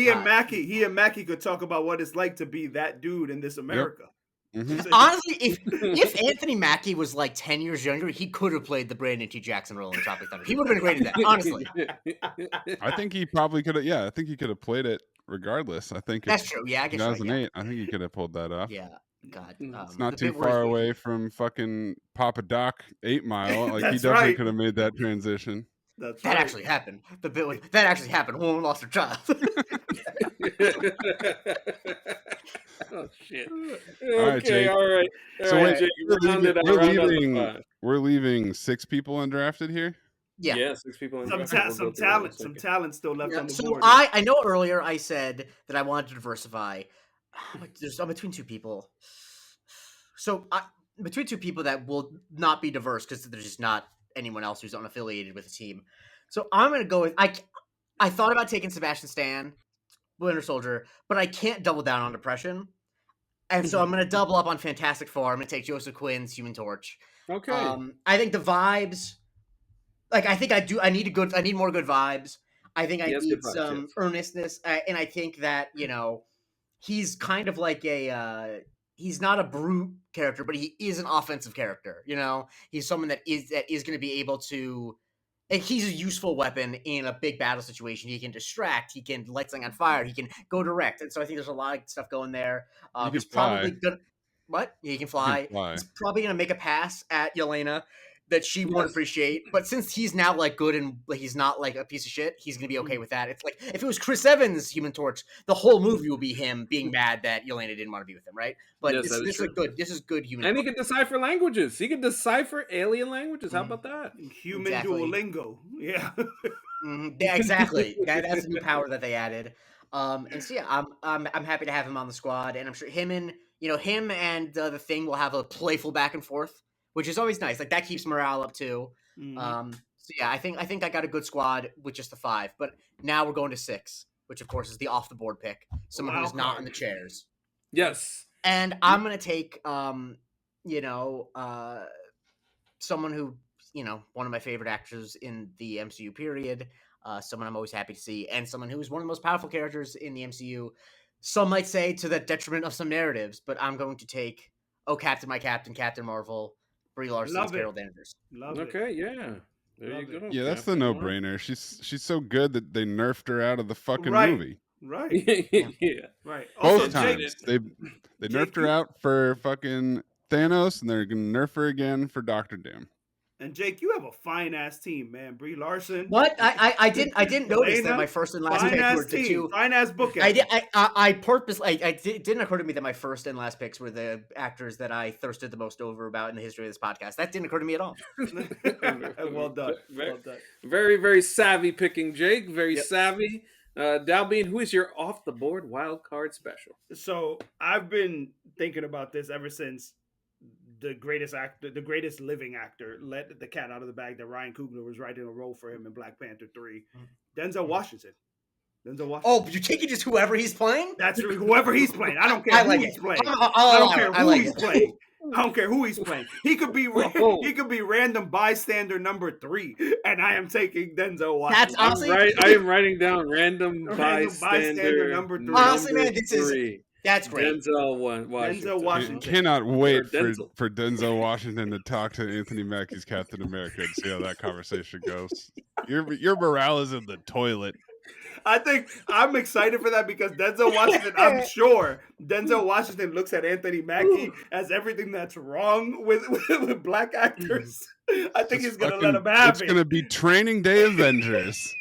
and God. Mackie could talk about what it's like to be that dude in this America. Mhm. Honestly, if Anthony Mackie was like 10 years younger, he could have played the Brandon T. Jackson role in Tropic Thunder. He would have been great at that, honestly. I think he probably could have. Yeah, I think he could have played it regardless. I think That's if true. Yeah, I guess you're right. 2008, I think he could have pulled that off. Yeah. God. It's not the too bit where far he- away from fucking Papa Doc 8 Mile. Like he That's definitely right. could have made that transition. That's That right. actually happened. The bit was that actually happened. A woman lost her child. Oh shit! All right, Okay, Jake. all right. So All right, wait, Jake, we're round it out, we're round out the leaving. five. We're leaving 6 people undrafted here. Yeah. Yeah, 6 people in Some, draft. ta- We'll some go through it in a talent, some second. talent still left Yeah, on the so board. I know earlier I said that I wanted to diversify. I'm between two people. So between two people that will not be diverse because there's just not anyone else who's unaffiliated with the team. So I'm gonna go with I thought about taking Sebastian Stan, Winter Soldier, but I can't double down on depression. And so I'm gonna double up on Fantastic Four. I'm gonna take Joseph Quinn's Human Torch. Okay. I think the vibes, like I think I need more good vibes. I think I Yes, need good vibes, some yes. earnestness, and I think that he's kind of like he's not a brute character, but he is an offensive character. He's someone that is going to be able to. And he's a useful weapon in a big battle situation. He can distract. He can light something on fire. He can go direct. And so I think there's a lot of stuff going there. He can He's fly. probably gonna. What? Yeah, he can fly. fly. He's probably gonna make a pass at Yelena that she won't Yes. appreciate. But since he's now like good and like he's not like a piece of shit, he's gonna be okay with that. It's like if it was Chris Evans' Human Torch, the whole movie will be him being mad that Yelena didn't want to be with him, right? But Yes, this, that is this is true. good. This is good Human And he Torch. can decipher languages. He can decipher alien languages. How about that? Human Exactly. Duolingo. Yeah. Yeah, exactly. That's a new power that they added. And so yeah, I'm happy to have him on the squad, and I'm sure him and the Thing will have a playful back and forth, which is always nice. Like that keeps morale up too. Mhm. So yeah, I think I got a good squad with just the 5, but now we're going to 6, which of course is the off the board pick, someone who's Wild not card. in the chairs. Yes. And I'm gonna take someone who one of my favorite actors in the MCU period, someone I'm always happy to see, and someone who is one of the most powerful characters in the MCU. Some might say to the detriment of some narratives, but I'm going to take Captain, my Captain, Captain Marvel, Brie Larson, Love it. Carol Danvers. Love it. Okay, yeah. There Love you it. go. Yeah, that's the Captain Marvel. no-brainer. She's so good that they nerfed her out of the fucking Right. movie. Right. Yeah. Right. Both Also, times. Jake, They Jake, nerfed her you- out for fucking Thanos, and they're gonna nerf her again for Doctor Doom. and Jake, you have a fine ass team, man. Brie Larson. What? I didn't notice that Elena, my first and last Fine pick were ass the team. two. Fine ass book. I purposely didn't occur to me that my first and last picks were the actors that I thirsted the most over about in the history of this podcast. That didn't occur to me at all. Well done. Very, Well done. very, very savvy picking, Jake. Very Yep. savvy. Dalbin, who is your off the board wild card special? So I've been thinking about this ever since the greatest living actor, let the cat out of the bag that Ryan Coogler was writing a role for him in Black Panther 3. Denzel Washington. Oh, you're taking just whoever he's playing? That's whoever he's playing. I don't care I like who it. he's playing. I'll I don't allow care it. I who like he's it. playing. I don't care who he's playing. He could be Whoa. he could be random bystander number 3, and I am taking Denzel Washington. That's honestly- I am writing down random Random bystander bystander number 3. Honestly, man, this is- 3. That's great. Denzel Washington. Washington. Cannot wait Denzel. for Denzel Washington to talk to Anthony Mackie's Captain America and see how that conversation goes. Your morale is in the toilet. I think I'm excited for that because Denzel Washington, I'm sure Denzel Washington looks at Anthony Mackie as everything that's wrong with black actors. I think he's going to let him have It's it. going to be Training Day Avengers.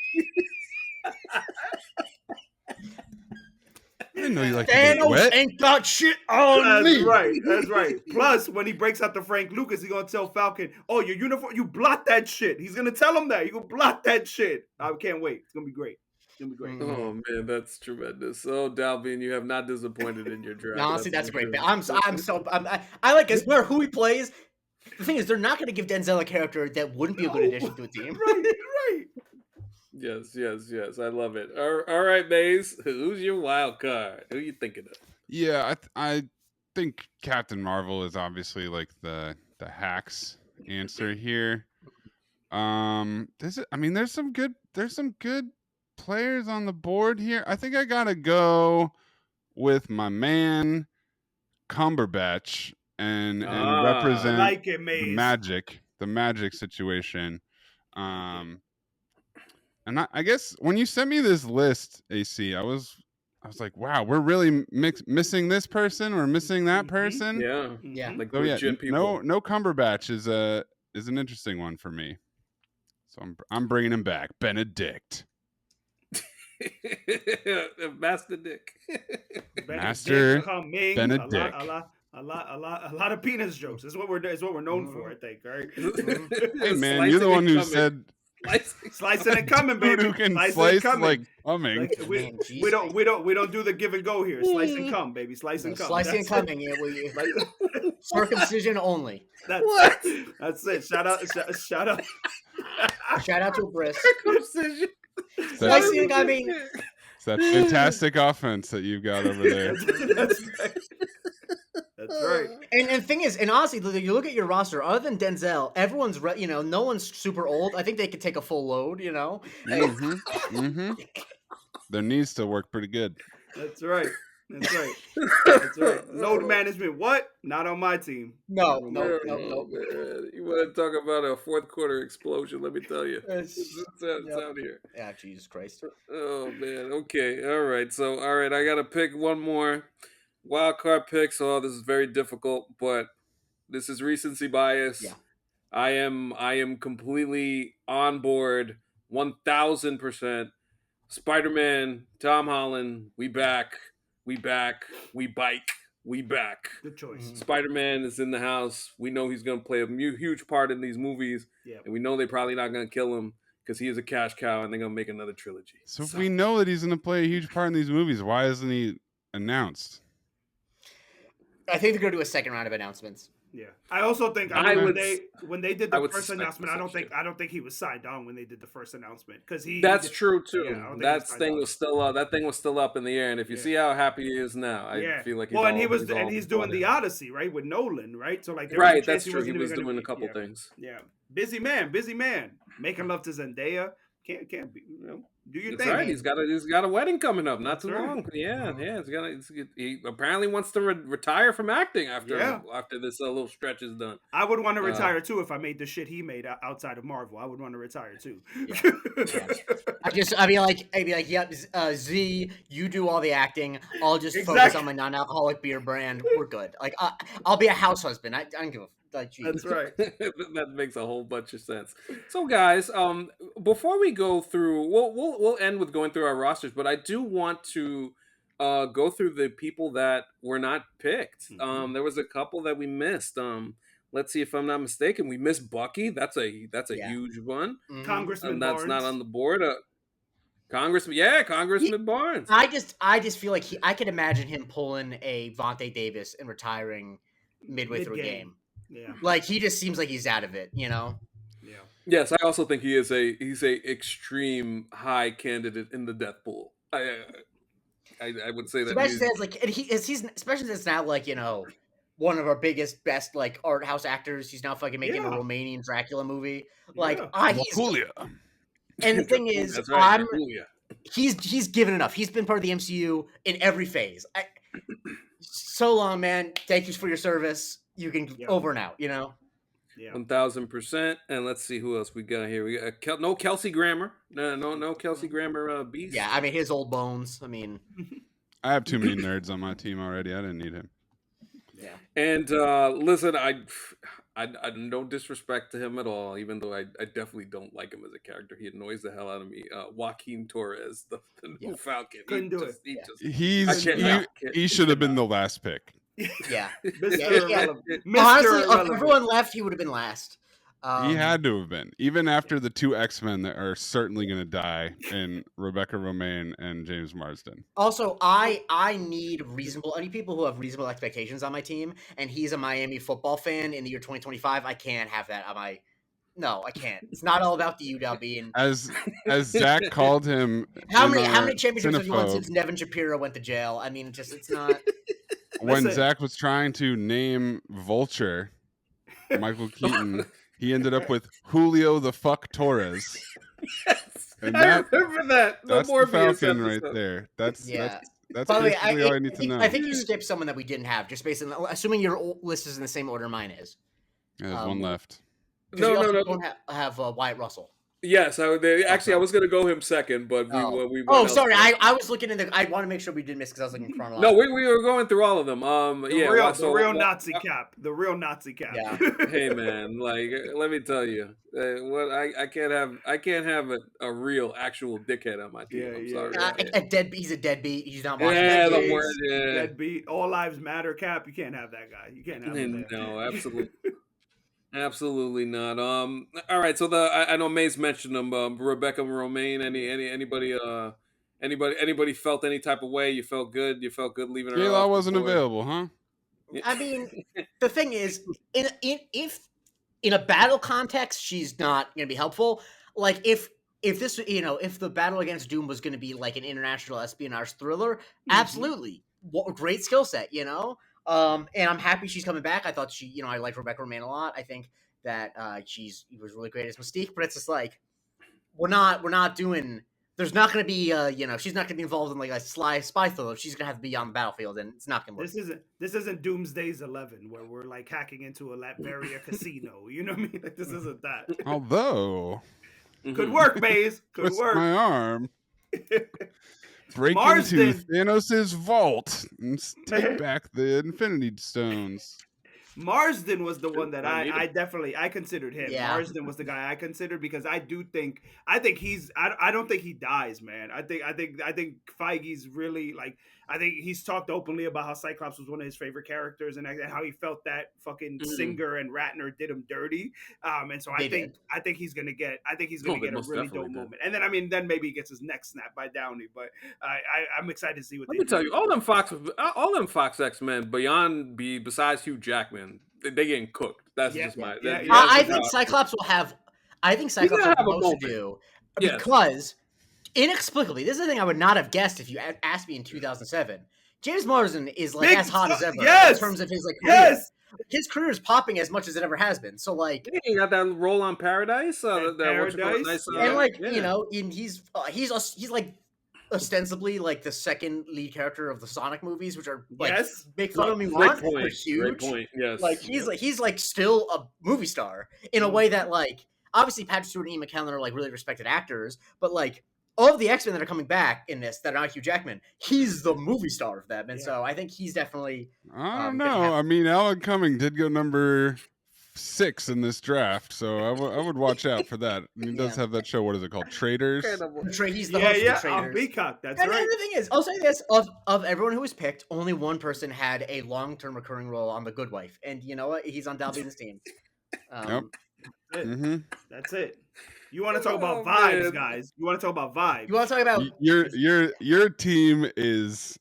I didn't know you like to get Thanos wet. ain't got shit on That's me. right. That's right. Plus, when he breaks out to Frank Lucas, he's gonna tell Falcon, "Oh, your uniform, you blot that shit." He's gonna tell him that you can blot that shit. I can't wait. It's gonna be great. It's gonna be great. Oh man, that's tremendous. Oh, Dalvin, you have not disappointed in your draft. No, honestly, that's a for great sure. pick. I like it. No matter who he plays, the thing is, they're not going to give Denzel a character that wouldn't be a good addition to a team. Right. Yes. I love it. All right, Maze. Who's your wild card? Who you thinking of? Yeah, think Captain Marvel is obviously like the hacks answer here. There's some good players on the board here. I think I gotta go with my man Cumberbatch and I represent like it, the Maze. magic situation. And I guess when you sent me this list, AC, I was like, wow, we're really missing this person. We're missing that person. Yeah, Yeah. like So yeah, legit people. no Cumberbatch is an interesting one for me. So I'm bringing him back, Benedict. Master Dick. Master coming. Benedict. A lot of penis jokes. That's what we're known for, I think. Right? Hey man, you're the one who said slicing and coming, baby. Who can Slice slice and coming. like coming? Like, we Man, don't do the give and go here. Slice and come, baby. Slice and come. Slicing and coming. Yeah, circumcision only. That's it. Shout out. Shout out to a Briss. Circumcision. Slicing and coming. It's that fantastic offense that you've got over there. That's right. That's right. And the thing is, and honestly, you look at your roster. Other than Denzel, everyone's no one's super old. I think they could take a full load. Their knees still work pretty good. That's right. That's right. Load management. What? Not on my team. No. Man. You want to talk about a fourth quarter explosion? Let me tell you. It's out here. Yeah, Jesus Christ. Oh man. Okay. All right. I got to pick one more wild card pick. So this is very difficult, but this is recency bias. Yeah. I am completely on board. 1000%. Spider-Man, Tom Holland. We back. We bike. We back. Good choice. Spider-Man is in the house. We know he's going to play a huge part in these movies. Yeah. And we know they're probably not going to kill him because he is a cash cow and they're going to make another trilogy. So if we know that he's going to play a huge part in these movies, why isn't he announced? I think they're going to do a second round of announcements. Yeah, I also think when they did the first announcement, I don't think he was signed on when they did the first announcement because that's true too. Yeah, that thing was still up in the air, and if you see how happy he is now, I feel like he's doing the Odyssey right with Nolan, right? So like that's true. He was doing a couple things. Yeah, busy man, making love to Zendaya. Can't be, do your thing. Right. He's got a wedding coming up, not too long. Yeah. He apparently wants to retire from acting after this little stretch is done. I would want to retire too if I made the shit he made outside of Marvel. I would want to retire too. I'd be like, yep, Z, you do all the acting. I'll just focus on my non-alcoholic beer brand. We're good. Like, I'll be a house husband. I don't give a. That's right. That makes a whole bunch of sense. So, guys, before we go through, we'll end with going through our rosters, but I do want to go through the people that were not picked. There was a couple that we missed. Let's see if I'm not mistaken. We missed Bucky. That's a huge one. Congressman that's Barnes. not on the board. Congressman Barnes. I just feel like I could imagine him pulling a Vontae Davis and retiring midway through a game. Yeah, like he just seems like he's out of it, Yeah. Yes, I also think he's a extreme high candidate in the death pool. I would say that. Especially since he's especially since now one of our best art house actors. He's now fucking making a Romanian Dracula movie. Julia. And the thing is, that's right, he's given enough. He's been part of the MCU in every phase. So long, man. Thank you for your service. You can over and out, Yeah, 1000%. And let's see who else we got here. We got no Kelsey Grammer. No Kelsey Grammer. Beast. Yeah, I mean his old bones. I mean, I have too many nerds on my team already. I didn't need him. Yeah. And listen, I no disrespect to him at all, even though I definitely don't like him as a character. He annoys the hell out of me. Joaquin Torres, the new Falcon. Couldn't do it. He should have been the last pick. Yeah. Honestly, if everyone left, he would have been last. He had to have been, even after the two X-Men that are certainly going to die in Rebecca Romijn and James Marsden. Also, I need people who have reasonable expectations on my team, and he's a Miami football fan in the year 2025. I can't have that on my. No, I can't. It's not all about the UW being. As Zach called him. How many championships have you won since Nevin Shapiro went to jail? I mean, it's not. when Listen. Zach was trying to name Vulture, Michael Keaton, he ended up with Julio the Fuck Torres. Yes, And I remember that. The that's the Morbius Falcon episode. right there. That's By the way, basically all I need to know. I think you skipped someone that we didn't have, just based on assuming your list is in the same order mine is. There's one left. No. Don't have Wyatt Russell. Yes, I was going to go him second, but we went sorry. elsewhere. I was looking in the. I want to make sure we didn't miss because I was looking chronologically. No, we were going through all of them. The real Nazi cap. The real Nazi cap. Yeah. Hey man, like let me tell you, what I can't have a real actual dickhead on my team. I'm sorry. He's a deadbeat. He's not watching. Yeah, the the word. Yeah. Deadbeat. All lives matter cap. You can't have that guy. You can't have him there. No, absolutely. Absolutely not. All right. So I know Maze mentioned them. Rebecca Romaine. Anybody felt any type of way? You felt good. You felt good leaving her. J-Law wasn't available, huh? I mean, the thing is, if in a battle context, she's not going to be helpful. Like if this, if the battle against Doom was going to be like an international espionage thriller, absolutely, great skill set, and I'm happy she's coming back. I thought I like Rebecca Romaine a lot. I think that she was really great as Mystique, but it's just like we're not doing. There's not going to be she's not going to be involved in like a spy thriller. She's going to have to be on the battlefield, and it's not going to work. This isn't Doomsday's 11 where we're like hacking into a Latveria casino. You know what I mean? Like this isn't that. Although could work, Maze. Could work. My arm. Break into Thanos' vault and take back the Infinity Stones. Marsden was the one that I considered him. Yeah. Marsden was the guy I considered because I don't think he dies, man. I think Feige's really like, I think he's talked openly about how Cyclops was one of his favorite characters and how he felt that fucking Singer and Ratner did him dirty. And so I think he's gonna get a really dope moment. And then maybe he gets his neck snapped by Downey. But I'm excited to see what. Let me tell you, all them Fox X-Men besides Hugh Jackman, they getting cooked. That's just my. I think Cyclops will have. I think Cyclops will have most to do because inexplicably, this is the thing I would not have guessed if you asked me in 2007. James Marsden is like as hot as ever in terms of his career. His career is popping as much as it ever has been. So like, he got that role on Paradise. Paradise, and he's like ostensibly like the second lead character of the Sonic movies, which are like make fun of me want. They're huge. Great point. Yes. Like he's like still a movie star in a way that like obviously Patrick Stewart and Ian McKellen are like really respected actors, but like of the X-Men that are coming back in this that are not Hugh Jackman, he's the movie star of them, and so I think he's definitely. I don't know. I mean, Alan Cumming did go number 6 in this draft, so I would watch out for that. He does have that show. What is it called? Traitors. He's the host of Traitors. On Peacock. That's right. And the thing is, I'll say this: of everyone who was picked, only one person had a long-term recurring role on The Good Wife, and you know what? He's on Dalbin's team. Yep. That's it. You want to talk about vibes, guys? You want to talk about vibes? You want to talk about your team is.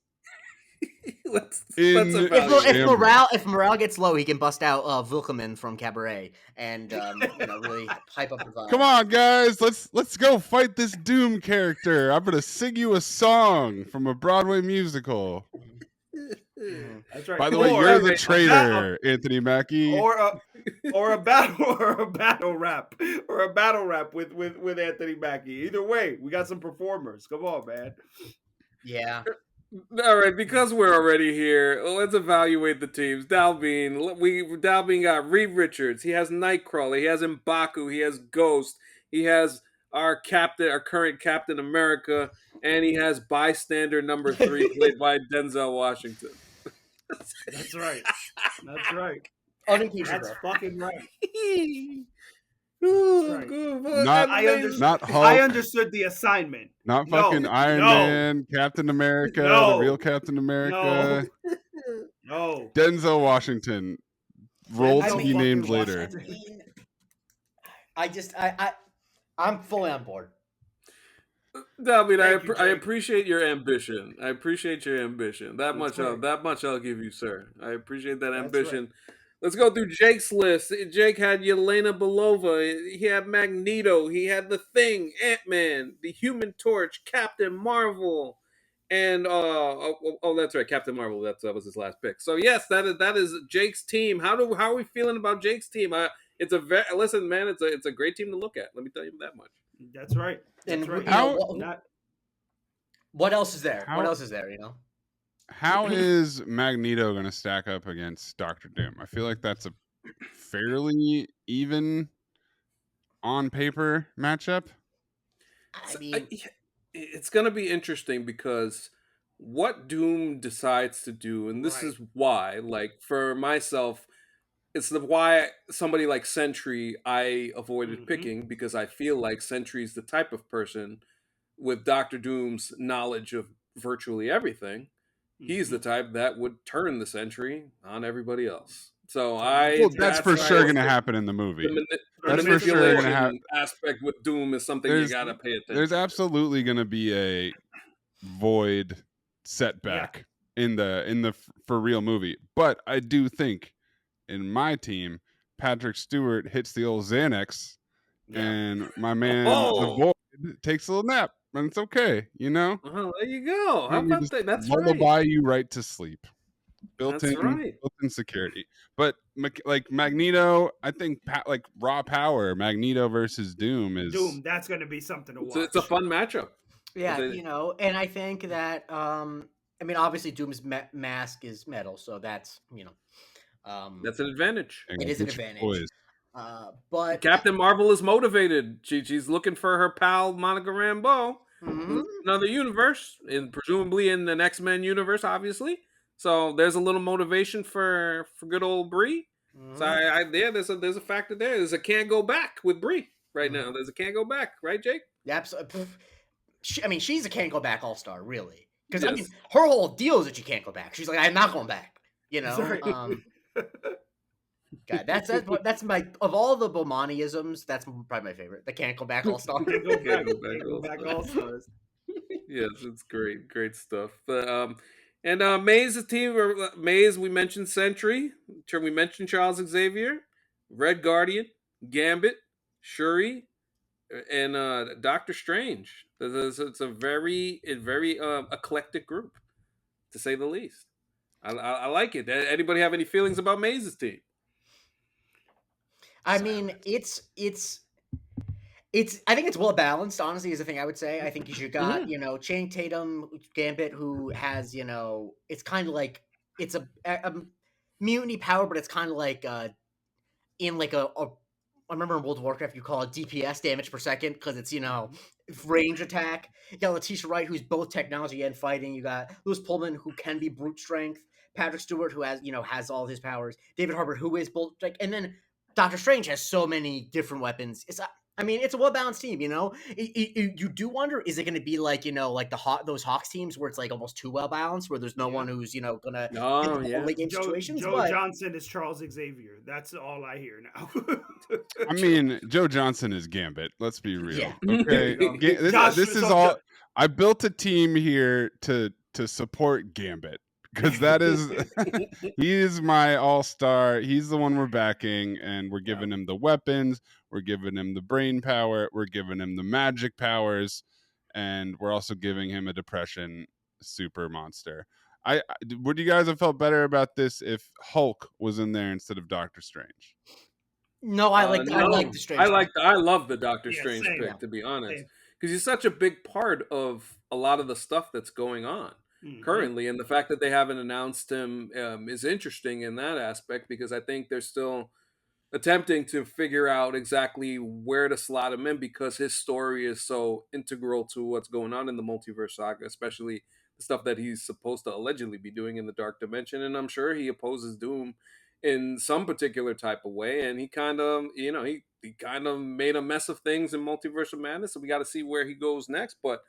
If morale gets low, he can bust out Wilkeman from Cabaret and really hype up the vibe. Come on, guys, let's go fight this Doom character. I'm gonna sing you a song from a Broadway musical. That's right. By the way, you're the traitor, Anthony Mackie. Or a battle rap with Anthony Mackie. Either way, we got some performers. Come on, man. Yeah. All right, because we're already here, let's evaluate the teams. Dalbin got Reed Richards. He has Nightcrawler. He has M'Baku. He has Ghost. He has our current Captain America, and he has Bystander number 3, played by Denzel Washington. That's right. That's right. That's fucking right. Not Hulk. I understood the assignment. Not fucking Iron Man, Captain America, the real Captain America. No. Denzel Washington. Role to be named later. I'm fully on board. Dalbin, I appreciate your ambition. That much I'll give you, sir. I appreciate that ambition. Right. Let's go through Jake's list. Jake had Yelena Belova. He had Magneto. He had The Thing, Ant-Man, the Human Torch, Captain Marvel, And that's right, Captain Marvel. That was his last pick. So yes, that is Jake's team. How are we feeling about Jake's team? It's a listen, man. It's a great team to look at. Let me tell you that much. That's right. That's And right. what else is there? How- What else is there? How is Magneto going to stack up against Doctor Doom? I feel like that's a fairly even on paper matchup. I mean, It's going to be interesting because what Doom decides to do, and this is why, like for myself, it's why somebody like Sentry I avoided picking, because I feel like Sentry's the type of person with Doctor Doom's knowledge of virtually everything. He's the type that would turn the Sentry on everybody else. So that's for sure going to happen in the movie. That's for sure going to happen. Aspect with Doom is something you got to pay attention. There's absolutely going to be a void setback in the for real movie, but I do think in my team, Patrick Stewart hits the old Xanax, and my man the Void takes a little nap, and it's okay, you know. There you go. How about that? That's lullaby you right to sleep. Built-in security. But like Magneto, I think like raw power, Magneto versus Doom is That's going to be something to watch. It's a fun matchup. Yeah, and I think that I mean, obviously Doom's mask is metal, so that's that's an advantage. It is an advantage. But Captain Marvel is motivated. She's looking for her pal Monica Rambeau. Another universe, and presumably in the X-Men universe, obviously. So there's a little motivation for good old Bree. So there's a factor there. There's a can't go back with Bree right now. There's a can't go back, right, Jake? Absolutely. I mean, she's a can't go back all-star, really. Because I mean, her whole deal is that she can't go back. She's like, I'm not going back. God, that's my of all the Bomani-isms, that's probably my favorite. The can't go back all-star. Can't go back all-stars. Yes, it's great stuff. But and Maze's team, Maze, we mentioned Sentry, we mentioned Charles Xavier, Red Guardian, Gambit, Shuri, and Doctor Strange. It's a very eclectic group, to say the least. I like it. Anybody have any feelings about Maze's team? I mean, it's I think it's well balanced, honestly, is the thing I would say. I think you got, Channing Tatum, Gambit, who has, it's kind of like, it's a mutiny power, but it's kind of like in like I remember in World of Warcraft, you call it DPS, damage per second, because it's, range attack. You got Letitia Wright, who's both technology and fighting. You got Louis Pullman, who can be brute strength. Patrick Stewart, who has all his powers. David Harbour, who is both, and then Doctor Strange has so many different weapons. It's a well-balanced team, You do wonder, is it going to be like, like those Hawks teams where it's like almost too well-balanced, where there's no one who's, going to late game situations? Joe Johnson is Charles Xavier. That's all I hear now. I mean, Joe Johnson is Gambit. Let's be real. Yeah. Okay. This is all. I built a team here to support Gambit. Because that is, he is my all-star. He's the one we're backing, and we're giving him the weapons. We're giving him the brain power. We're giving him the magic powers, and we're also giving him a depression super monster. Would you guys have felt better about this if Hulk was in there instead of Doctor Strange? No, I like the Strange. I love the Doctor Strange pick, to be honest, because he's such a big part of a lot of the stuff that's going on currently, and the fact that they haven't announced him is interesting in that aspect, because I think they're still attempting to figure out exactly where to slot him in, because his story is so integral to what's going on in the multiverse saga, especially the stuff that he's supposed to allegedly be doing in the dark dimension. And I'm sure he opposes Doom in some particular type of way, and he kind of he kind of made a mess of things in Multiverse of Madness, so we got to see where he goes next. But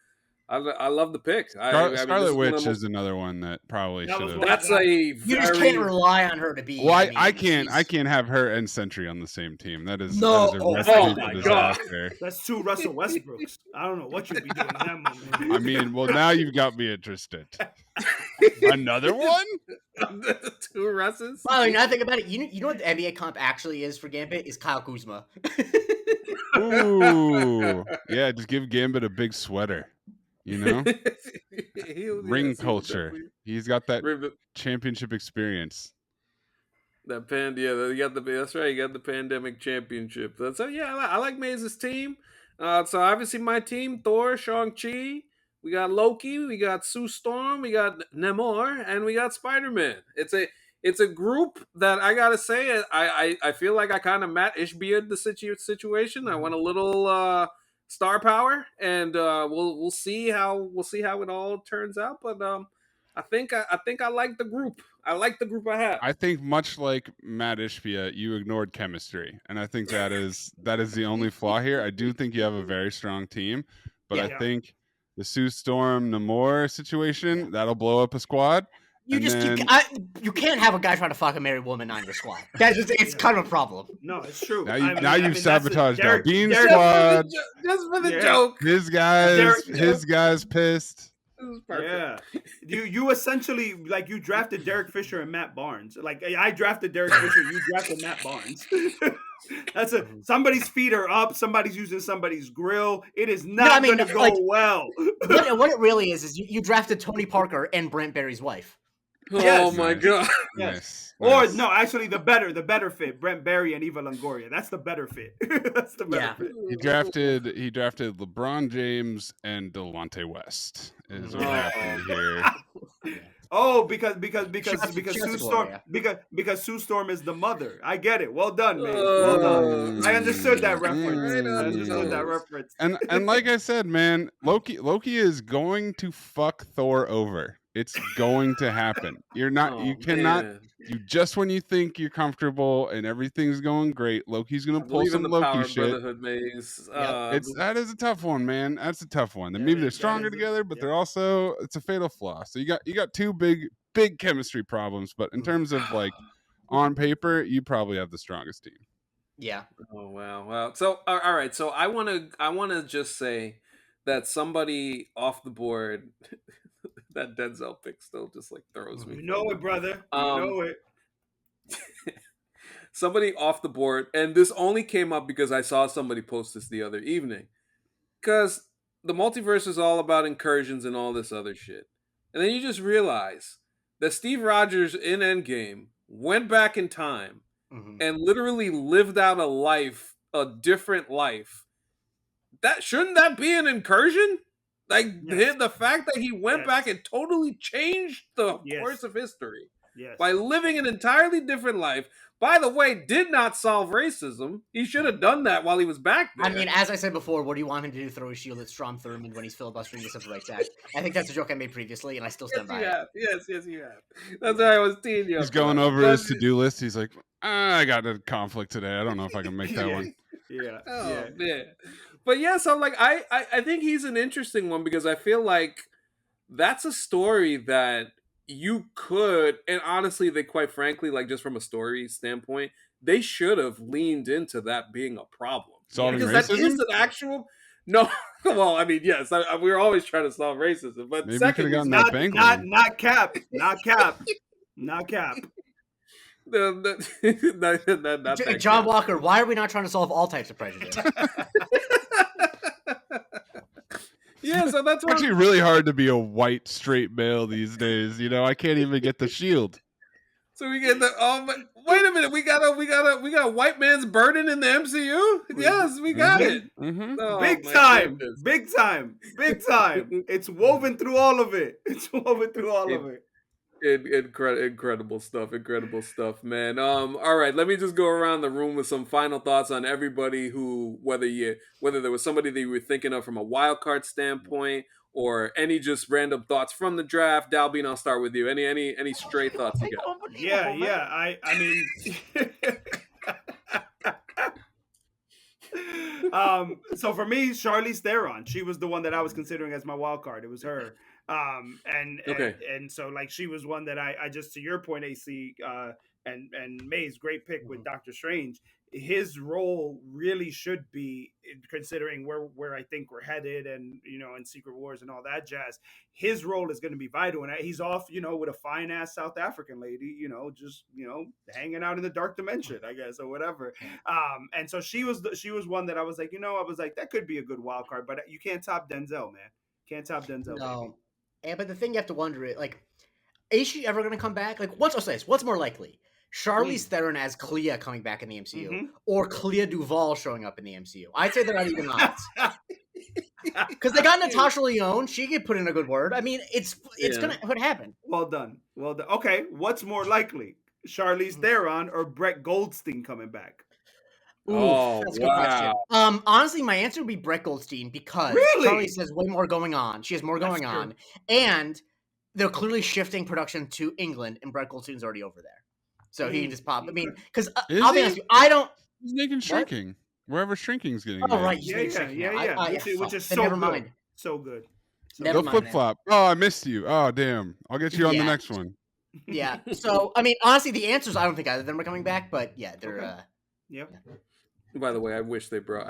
I love the pick. Scarlet Witch is another one that probably should have. That's you just can't rely on her to be. Well, I can't have her and Sentry on the same team. That is no. Oh my god, that's two Russell Westbrooks. I don't know what you'd be doing in that moment. I mean, well, now you've got me interested. Another one? Two Russes? Well, now think about it. You know what the NBA comp actually is for Gambit is Kyle Kuzma. Ooh, yeah, just give Gambit a big sweater. Ring culture. He's got that Ring- championship experience. That you got that's right. You got the pandemic championship. So yeah, I like Maze's team. So obviously my team: Thor, Shang-Chi. We got Loki. We got Sue Storm. We got Namor, and we got Spider-Man. It's a group that I gotta say I feel like I kind of Matt Ishbia'd the situation. I want a little star power, and we'll see how it all turns out. But I think I like the group. I like the group I have. I think much like Matt Ishbia, you ignored chemistry, and I think that is the only flaw here. I do think you have a very strong team, but I think the Sue Storm Namor situation that'll blow up a squad. You can't have a guy trying to fuck a married woman on your squad. It's kind of a problem. No, it's true. Now you've sabotaged Dalbin's Derek, squad. Just for the joke. His guys pissed. Yeah, you essentially you drafted Derek Fisher and Matt Barnes. Like I drafted Derek Fisher, you drafted Matt Barnes. That's somebody's feet are up. Somebody's using somebody's grill. It is not going to go well. What it really is you drafted Tony Parker and Brent Barry's wife. Oh my god! Yes. Or no, actually, the better fit: Brent Barry and Eva Longoria. That's the better fit. That's the better fit. He drafted LeBron James and Delonte West. Is what happened here. Oh, because Sue Storm is the mother. I get it. Well done, man. Well done. I understood that reference. And like I said, man, Loki is going to fuck Thor over. It's going to happen. You cannot. You just when you think you're comfortable and everything's going great, Loki's gonna pull some Loki shit. That is a tough one, man. That's a tough one. Maybe they're stronger together, but they're also it's a fatal flaw. So you got two big chemistry problems, but in terms of on paper, you probably have the strongest team. Yeah. Oh wow. So all right. So I wanna just say that somebody off the board. That Denzel pick still just throws me. You know it, brother. You know it. Somebody off the board, and this only came up because I saw somebody post this the other evening. Because the multiverse is all about incursions and all this other shit. And then you just realize that Steve Rogers in Endgame went back in time and literally lived out a different life. Shouldn't that be an incursion? The fact that he went back and totally changed the course of history by living an entirely different life. By the way, did not solve racism. He should have done that while he was back there. I mean, as I said before, what do you want him to do? Throw a shield at Strom Thurmond when he's filibustering the Civil Rights Act? I think that's a joke I made previously, and I still stand by it. Yes, you have. That's why I was teasing you. He's going over his to-do list. He's like, I got a conflict today. I don't know if I can make that one. Yeah. Oh, man. But yeah, so I think he's an interesting one because I feel like that's a story that you could, and honestly, they quite frankly, just from a story standpoint, they should have leaned into that being a problem. Solving because racism? That is an actual. No, well, I mean, yes, we're always trying to solve racism, but maybe second, not cap. John Walker, why are we not trying to solve all types of prejudice? Yeah, so that's actually really hard to be a white straight male these days. I can't even get the shield. So we get wait a minute, we got a white man's burden in the MCU? Yes, we got it. Mm-hmm. Oh, big time. It's woven through all of it. Incredible stuff, man. All right, let me just go around the room with some final thoughts on everybody who, whether there was somebody that you were thinking of from a wild card standpoint, or any just random thoughts from the draft. Dalbin, I'll start with you. Any stray thoughts you got? Yeah. I mean, so for me, Charlize Theron, she was the one that I was considering as my wild card. It was her. And so she was one that I just, to your point, AC, and May's great pick with Doctor Strange. His role really should be, considering where I think we're headed, and in Secret Wars and all that jazz. His role is going to be vital, and he's off, with a fine ass South African lady, just hanging out in the dark dimension, I guess, or whatever. And so she was one that I was like, that could be a good wild card, but you can't top Denzel, man. Can't top Denzel. No. but the thing you have to wonder is, like, is she ever going to come back? Like, I'll say this, what's more likely? Charlize Theron as Clea coming back in the MCU, or Clea Duvall showing up in the MCU? I'd say they're not even odds. Because they got Natasha Lyonne, she could put in a good word. I mean, it's gonna happen. Well done. Okay, what's more likely, Charlize Theron or Brett Goldstein coming back? Ooh, that's a good question. Honestly, my answer would be Brett Goldstein because Charlize has way more going on. She has more going on, and they're clearly shifting production to England, and Brett Goldstein's already over there, so he can just pop. I mean, because I'll be honest with you, I don't. He's making Shrinking. Wherever Shrinking's getting. Oh right, yeah. Which is so never good. mind. So good. Go flip flop. Oh, I missed you. Oh, damn. I'll get you on the next one. Yeah. So I mean, honestly, the answers I don't think either of them are coming back, but yeah, they're. Yep. By the way, I wish they brought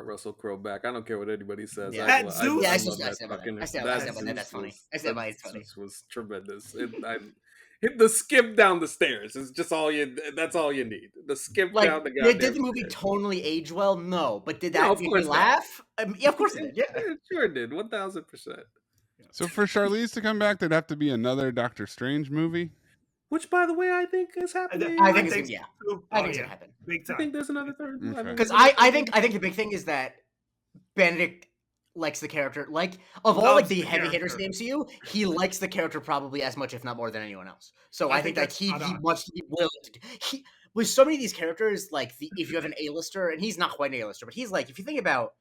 Russell Crowe back. I don't care what anybody says. Yeah, I stand by that. That's funny. I stand by it's funny. This was tremendous. Hit the skip down the stairs. It's just all you. That's all you need. The skip down the goddamn. Did the movie tonally age well? No, but did that make me laugh? Yeah, of course it did. Yeah, it sure did. 1000%. So for Charlize to come back, there'd have to be another Doctor Strange movie. Which, by the way, I think is happening. I think it's gonna happen. Big time. I think there's another third. Because I think the big thing is that Benedict likes the character. Like, of all like the heavy hitters in the MCU, he likes the character probably as much, if not more, than anyone else. So I think that he must be willing to do. With so many of these characters, like if you have an A-lister, and he's not quite an A-lister, but he's like, if you think about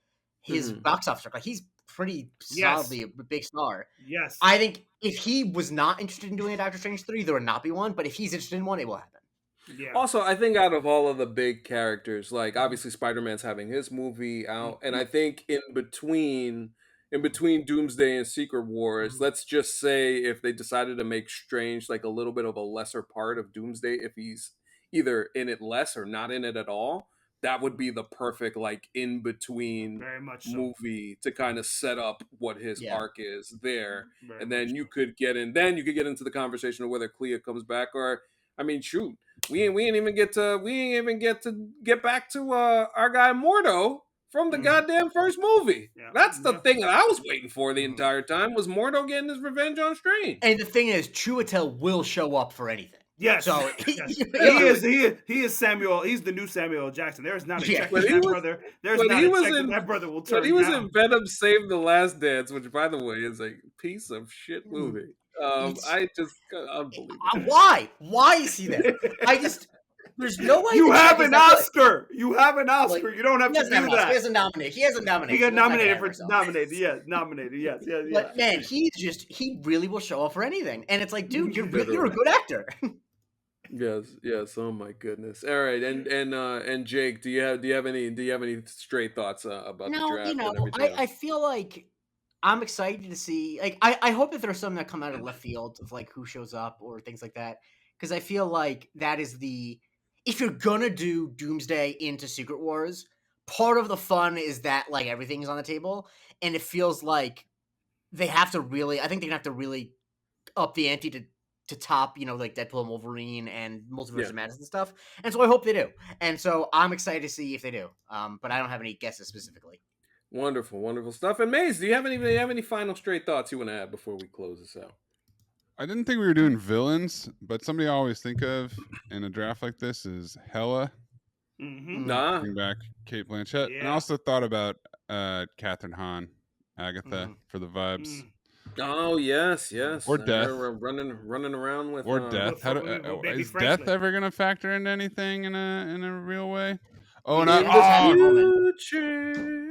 his box office, like he's pretty solidly a big star. Yes. I think if he was not interested in doing a Doctor Strange 3, there would not be one. But if he's interested in one, it will happen. Yeah. Also, I think out of all of the big characters, like obviously Spider-Man's having his movie out, and I think in between Doomsday and Secret Wars, let's just say if they decided to make Strange like a little bit of a lesser part of Doomsday, if he's either in it less or not in it at all, that would be the perfect like in between movie to kind of set up what his arc is there. And then you could get into the conversation of whether Clea comes back, or I mean, shoot, we ain't even get to get back to our guy Mordo from the goddamn first movie. Yeah. That's the thing that I was waiting for the entire time, was Mordo getting his revenge on Strange. And the thing is, Chiwetel will show up for anything. Yes. So he is Samuel. He's the new Samuel L. Jackson. There is not a check with that brother. There's not a check that that brother will turn down. He was in Venom: Save the Last Dance, which, by the way, is a piece of shit movie. I just unbelievable. Why? Why is he there? There's no way. You have an Oscar. You have an Oscar. Like, you don't have to do that. He hasn't nominated. He got nominated. Yes. But man, he really will show up for anything. And it's like, dude, you're a good actor. Yes. Oh my goodness. All right, and Jake, do you have any straight thoughts about the draft? You know, I feel like I'm excited to see. Like, I hope that there's some that come out of left field of like who shows up or things like that, because I feel like that is if you're gonna do Doomsday into Secret Wars, part of the fun is that like everything's on the table, and it feels like they have to really. I think they're gonna have to really up the ante to top, you know, like Deadpool and Wolverine and Multiverse of Madness and stuff. And so I hope they do. And so I'm excited to see if they do. But I don't have any guesses specifically. Wonderful stuff. And Maze, do you have any final straight thoughts you want to add before we close this out? I didn't think we were doing villains, but somebody I always think of in a draft like this is Hela. Bring back Kate Blanchett. And I also thought about Catherine Hahn, Agatha, for the vibes. Oh yes, or Death. Running around with Death. Is Death ever gonna factor into anything in a real way? Oh,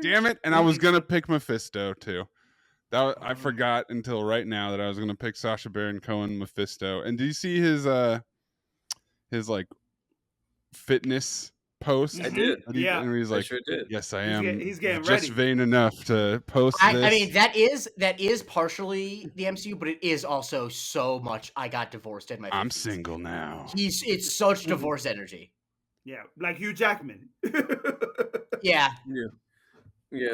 damn it! And I was gonna pick Mephisto too. I forgot until right now that I was gonna pick Sacha Baron Cohen Mephisto. And do you see his like fitness post? I did. And he's like, I sure did. Yes, I am. He's getting just ready. Vain enough to post this. I mean, that is partially the MCU, but it is also so much. I got divorced in my. I'm single now. It's such divorce energy. Yeah, like Hugh Jackman. Yeah.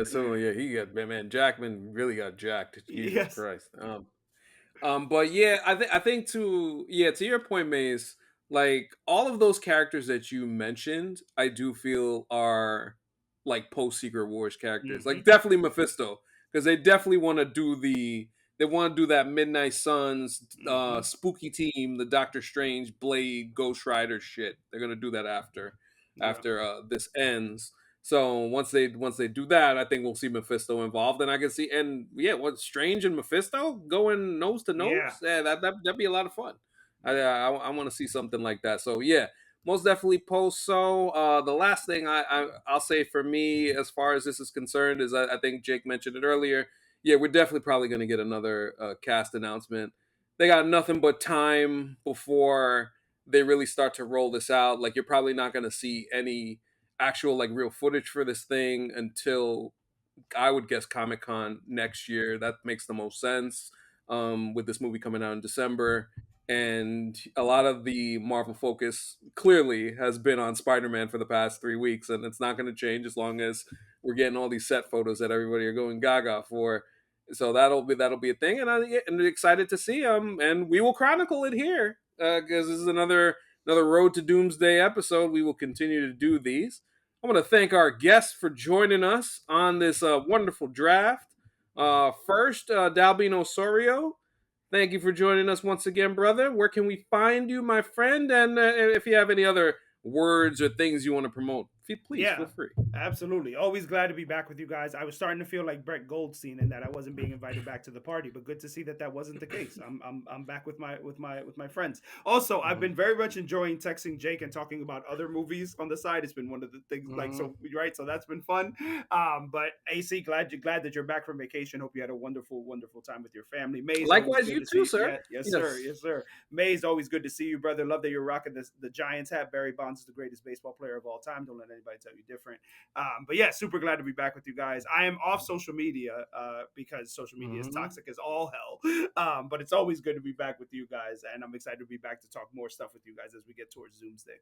So he got, man. Jackman really got jacked. Jesus Christ. But yeah, I think to your point, Maze. Like all of those characters that you mentioned, I do feel are like post Secret Wars characters. Like definitely Mephisto, because they definitely want to do the they want to do that Midnight Suns Mhm. spooky team, the Doctor Strange, Blade, Ghost Rider shit. They're gonna do that Yeah. this ends. So once they do that, I think we'll see Mephisto involved, and I can see what Strange and Mephisto going nose to Yeah. nose. Yeah, that'd be a lot of fun. I want to see something like that. So yeah, most definitely post. So the last thing I'll say for me as far as this is concerned is I think Jake mentioned it earlier. Yeah, we're definitely probably going to get another cast announcement. They got nothing but time before they really start to roll this out. Like, you're probably not going to see any actual like real footage for this thing until I would guess Comic-Con next year. That makes the most sense, with this movie coming out in December. And a lot of the Marvel focus clearly has been on Spider-Man for the past 3 weeks, and it's not going to change as long as we're getting all these set photos that everybody are going gaga for. So that'll be a thing, and I'm excited to see them, and we will chronicle it here because this is another Road to Doomsday episode. We will continue to do these. I want to thank our guests for joining us on this wonderful draft. First, Dalbin Osorio, thank you for joining us once again, brother. Where can we find you, my friend? And if you have any other words or things you want to promote, please Yeah, feel free. absolutely. Always glad to be back with you guys. I was starting to feel like Brett Goldstein in that I wasn't being invited back to the party, but good to see that wasn't the case. I'm back with my friends. Also, I've been very much enjoying texting Jake and talking about other movies on the side. It's been one of the things like so right. So that's been fun. But AC, glad that you're back from vacation. Hope you had a wonderful time with your family. May's always Likewise, good you to too, see. sir. Yeah, yes, sir, yes, sir. May's always good to see you, brother. Love that you're rocking the Giants hat. Barry Bonds is the greatest baseball player of all time. Don't let anybody tell you different. But yeah, super glad to be back with you guys. I am off social media because social media is toxic as all hell. But it's always good to be back with you guys, and I'm excited to be back to talk more stuff with you guys as we get towards Doomsday.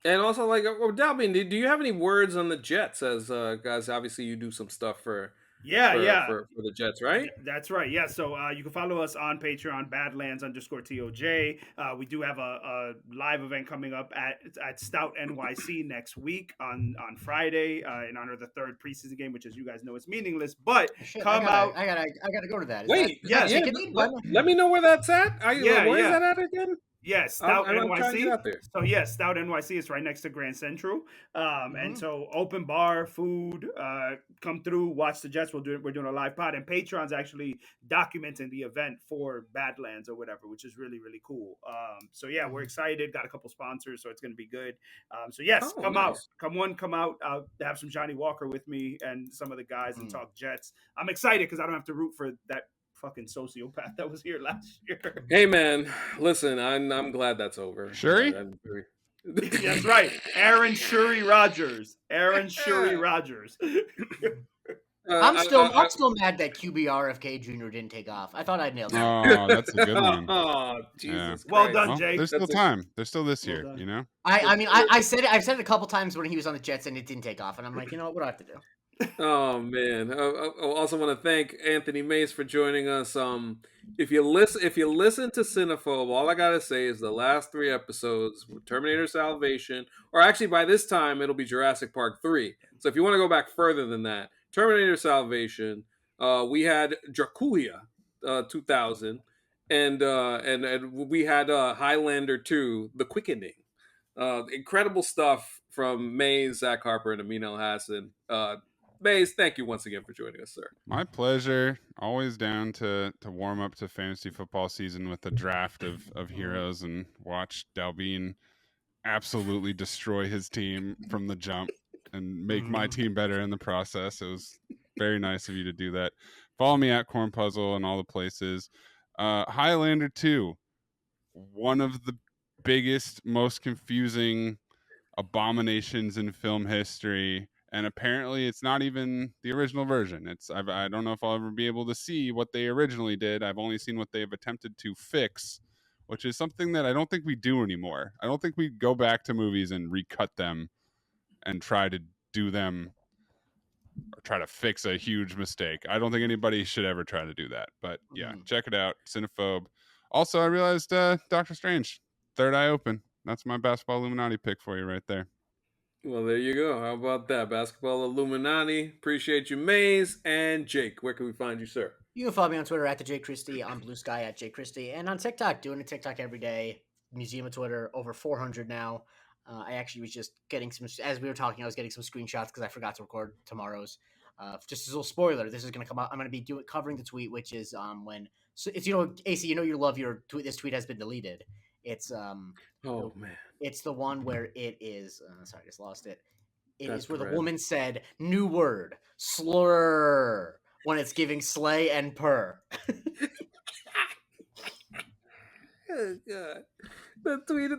And also, like, Dalvin, do you have any words on the Jets? As guys, obviously, you do some stuff for the Jets, right? That's right. Yeah. So you can follow us on Patreon, Badlands_TOJ. We do have a live event coming up at Stout NYC next week on Friday in honor of the third preseason game, which, as you guys know, is meaningless. But out. I gotta go to that. Wait, that yeah. ticketed? Let me know where that's at. Where is Yeah. that at again? Yeah, Stout I'm trying to NYC. get out there. So yeah, Stout NYC is right next to Grand Central. And so open bar, food, come through, watch the Jets. We're doing a live pod, and Patreon's actually documenting the event for Badlands or whatever, which is really, really cool. So yeah, we're excited. Got a couple sponsors, so it's gonna be good. So yes, come out. Come out. Have some Johnny Walker with me and some of the guys and talk Jets. I'm excited because I don't have to root for that fucking sociopath that was here last year. Hey man, listen, I'm glad that's over. Shuri? That's right. Aaron Shuri Rogers. I'm still mad that QBRFK Jr. didn't take off. I thought I'd nailed it. Oh, that's a good one. Oh, Jesus. Well done, Jake. There's still time. There's still this year, you know? I've said it a couple times when he was on the Jets and it didn't take off. And I'm like, you know what do I have to do? Oh man! I also want to thank Anthony Mace for joining us. If you listen to Cinephobe, all I gotta say is the last 3 episodes were Terminator Salvation, or actually by this time it'll be Jurassic Park 3. So if you want to go back further than that, Terminator Salvation, we had Dracula, 2000, and we had Highlander 2, The Quickening. Incredible stuff from Maze, Zach Harper, and Amin El Hassan. Maze, thank you once again for joining us, sir. My pleasure. Always down to warm up to fantasy football season with a draft of heroes and watch Dalbin absolutely destroy his team from the jump and make my team better in the process. It was very nice of you to do that. Follow me at Corn Puzzle and all the places. Highlander 2, one of the biggest, most confusing abominations in film history. And apparently it's not even the original version. I don't know if I'll ever be able to see what they originally did. I've only seen what they've attempted to fix, which is something that I don't think we do anymore. I don't think we go back to movies and recut them and try to do them or try to fix a huge mistake. I don't think anybody should ever try to do that. But yeah, check it out. Cinephobe. Also, I realized Doctor Strange, Third Eye Open. That's my Basketball Illuminati pick for you right there. Well, there you go. How about that? Basketball Illuminati. Appreciate you, Maze. And Jake, where can we find you, sir? You can follow me on Twitter at the Jake Christie, on Blue Sky at Jake Christie, and on TikTok, doing a TikTok every day. Museum of Twitter, over 400 now. I actually was just getting some, as we were talking, I was getting some screenshots because I forgot to record tomorrow's. Just as a little spoiler, this is going to come out. I'm going to be covering the tweet, which is when so it's AC, you love your tweet. This tweet has been deleted. It's Oh, man. it's the one where it is. Sorry, I just lost it. It That's is where the dread. woman said, "New word, slur," when it's giving slay and purr. Oh, God. The tweet,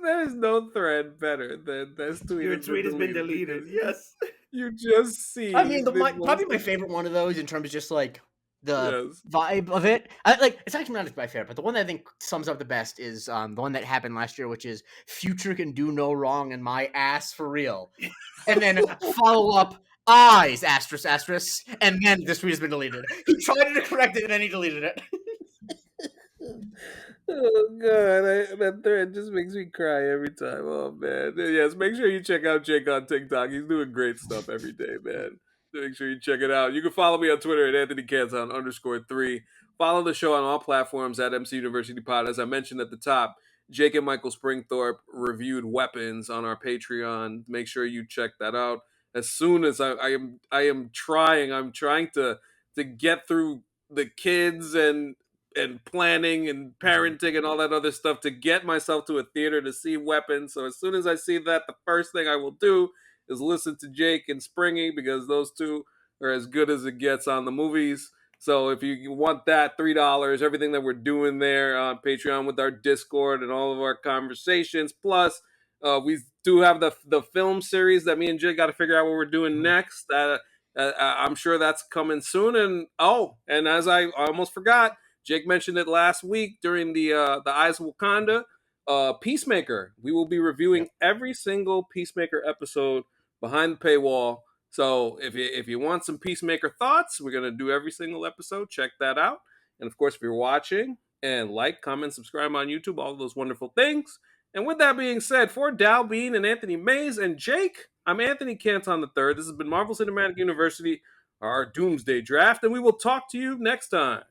there is no thread better than this tweet. Your tweet has been deleted. Yes. You just see. I mean, probably my favorite one of those in terms of just like the Yes. vibe of it. It's actually not my favorite, but the one that I think sums up the best is the one that happened last year, which is "Future can do no wrong and my ass for real," and then follow up eyes asterisk asterisk, and then this tweet has been deleted. He tried to correct it and then he deleted it. Oh, God, that thread just makes me cry every time. Oh, man. Yes, make sure you check out Jake on TikTok. He's doing great stuff every day, man. So make sure you check it out. You can follow me on Twitter at AnthonyCanton_3. Follow the show on all platforms at MC University Pod. As I mentioned at the top, Jake and Michael Springthorpe reviewed Weapons on our Patreon. Make sure you check that out. As soon as I'm trying to get through the kids and planning and parenting and all that other stuff to get myself to a theater to see Weapons. So as soon as I see that, the first thing I will do is listen to Jake and Springy, because those two are as good as it gets on the movies. So if you want that, $3, everything that we're doing there on Patreon with our Discord and all of our conversations. Plus, we do have the film series that me and Jake got to figure out what we're doing next. I'm sure that's coming soon. And as I almost forgot, Jake mentioned it last week during the Eyes of Wakanda. Peacemaker. We will be reviewing every single Peacemaker episode behind the paywall. So if you want some Peacemaker thoughts, we're gonna do every single episode. Check that out. And of course, if you're watching, and like, comment, subscribe on YouTube, all of those wonderful things. And with that being said, for Dalbin and Anthony Mays and Jake, I'm Anthony Canton III. This has been Marvel Cinematic University, our Doomsday Draft, and we will talk to you next time.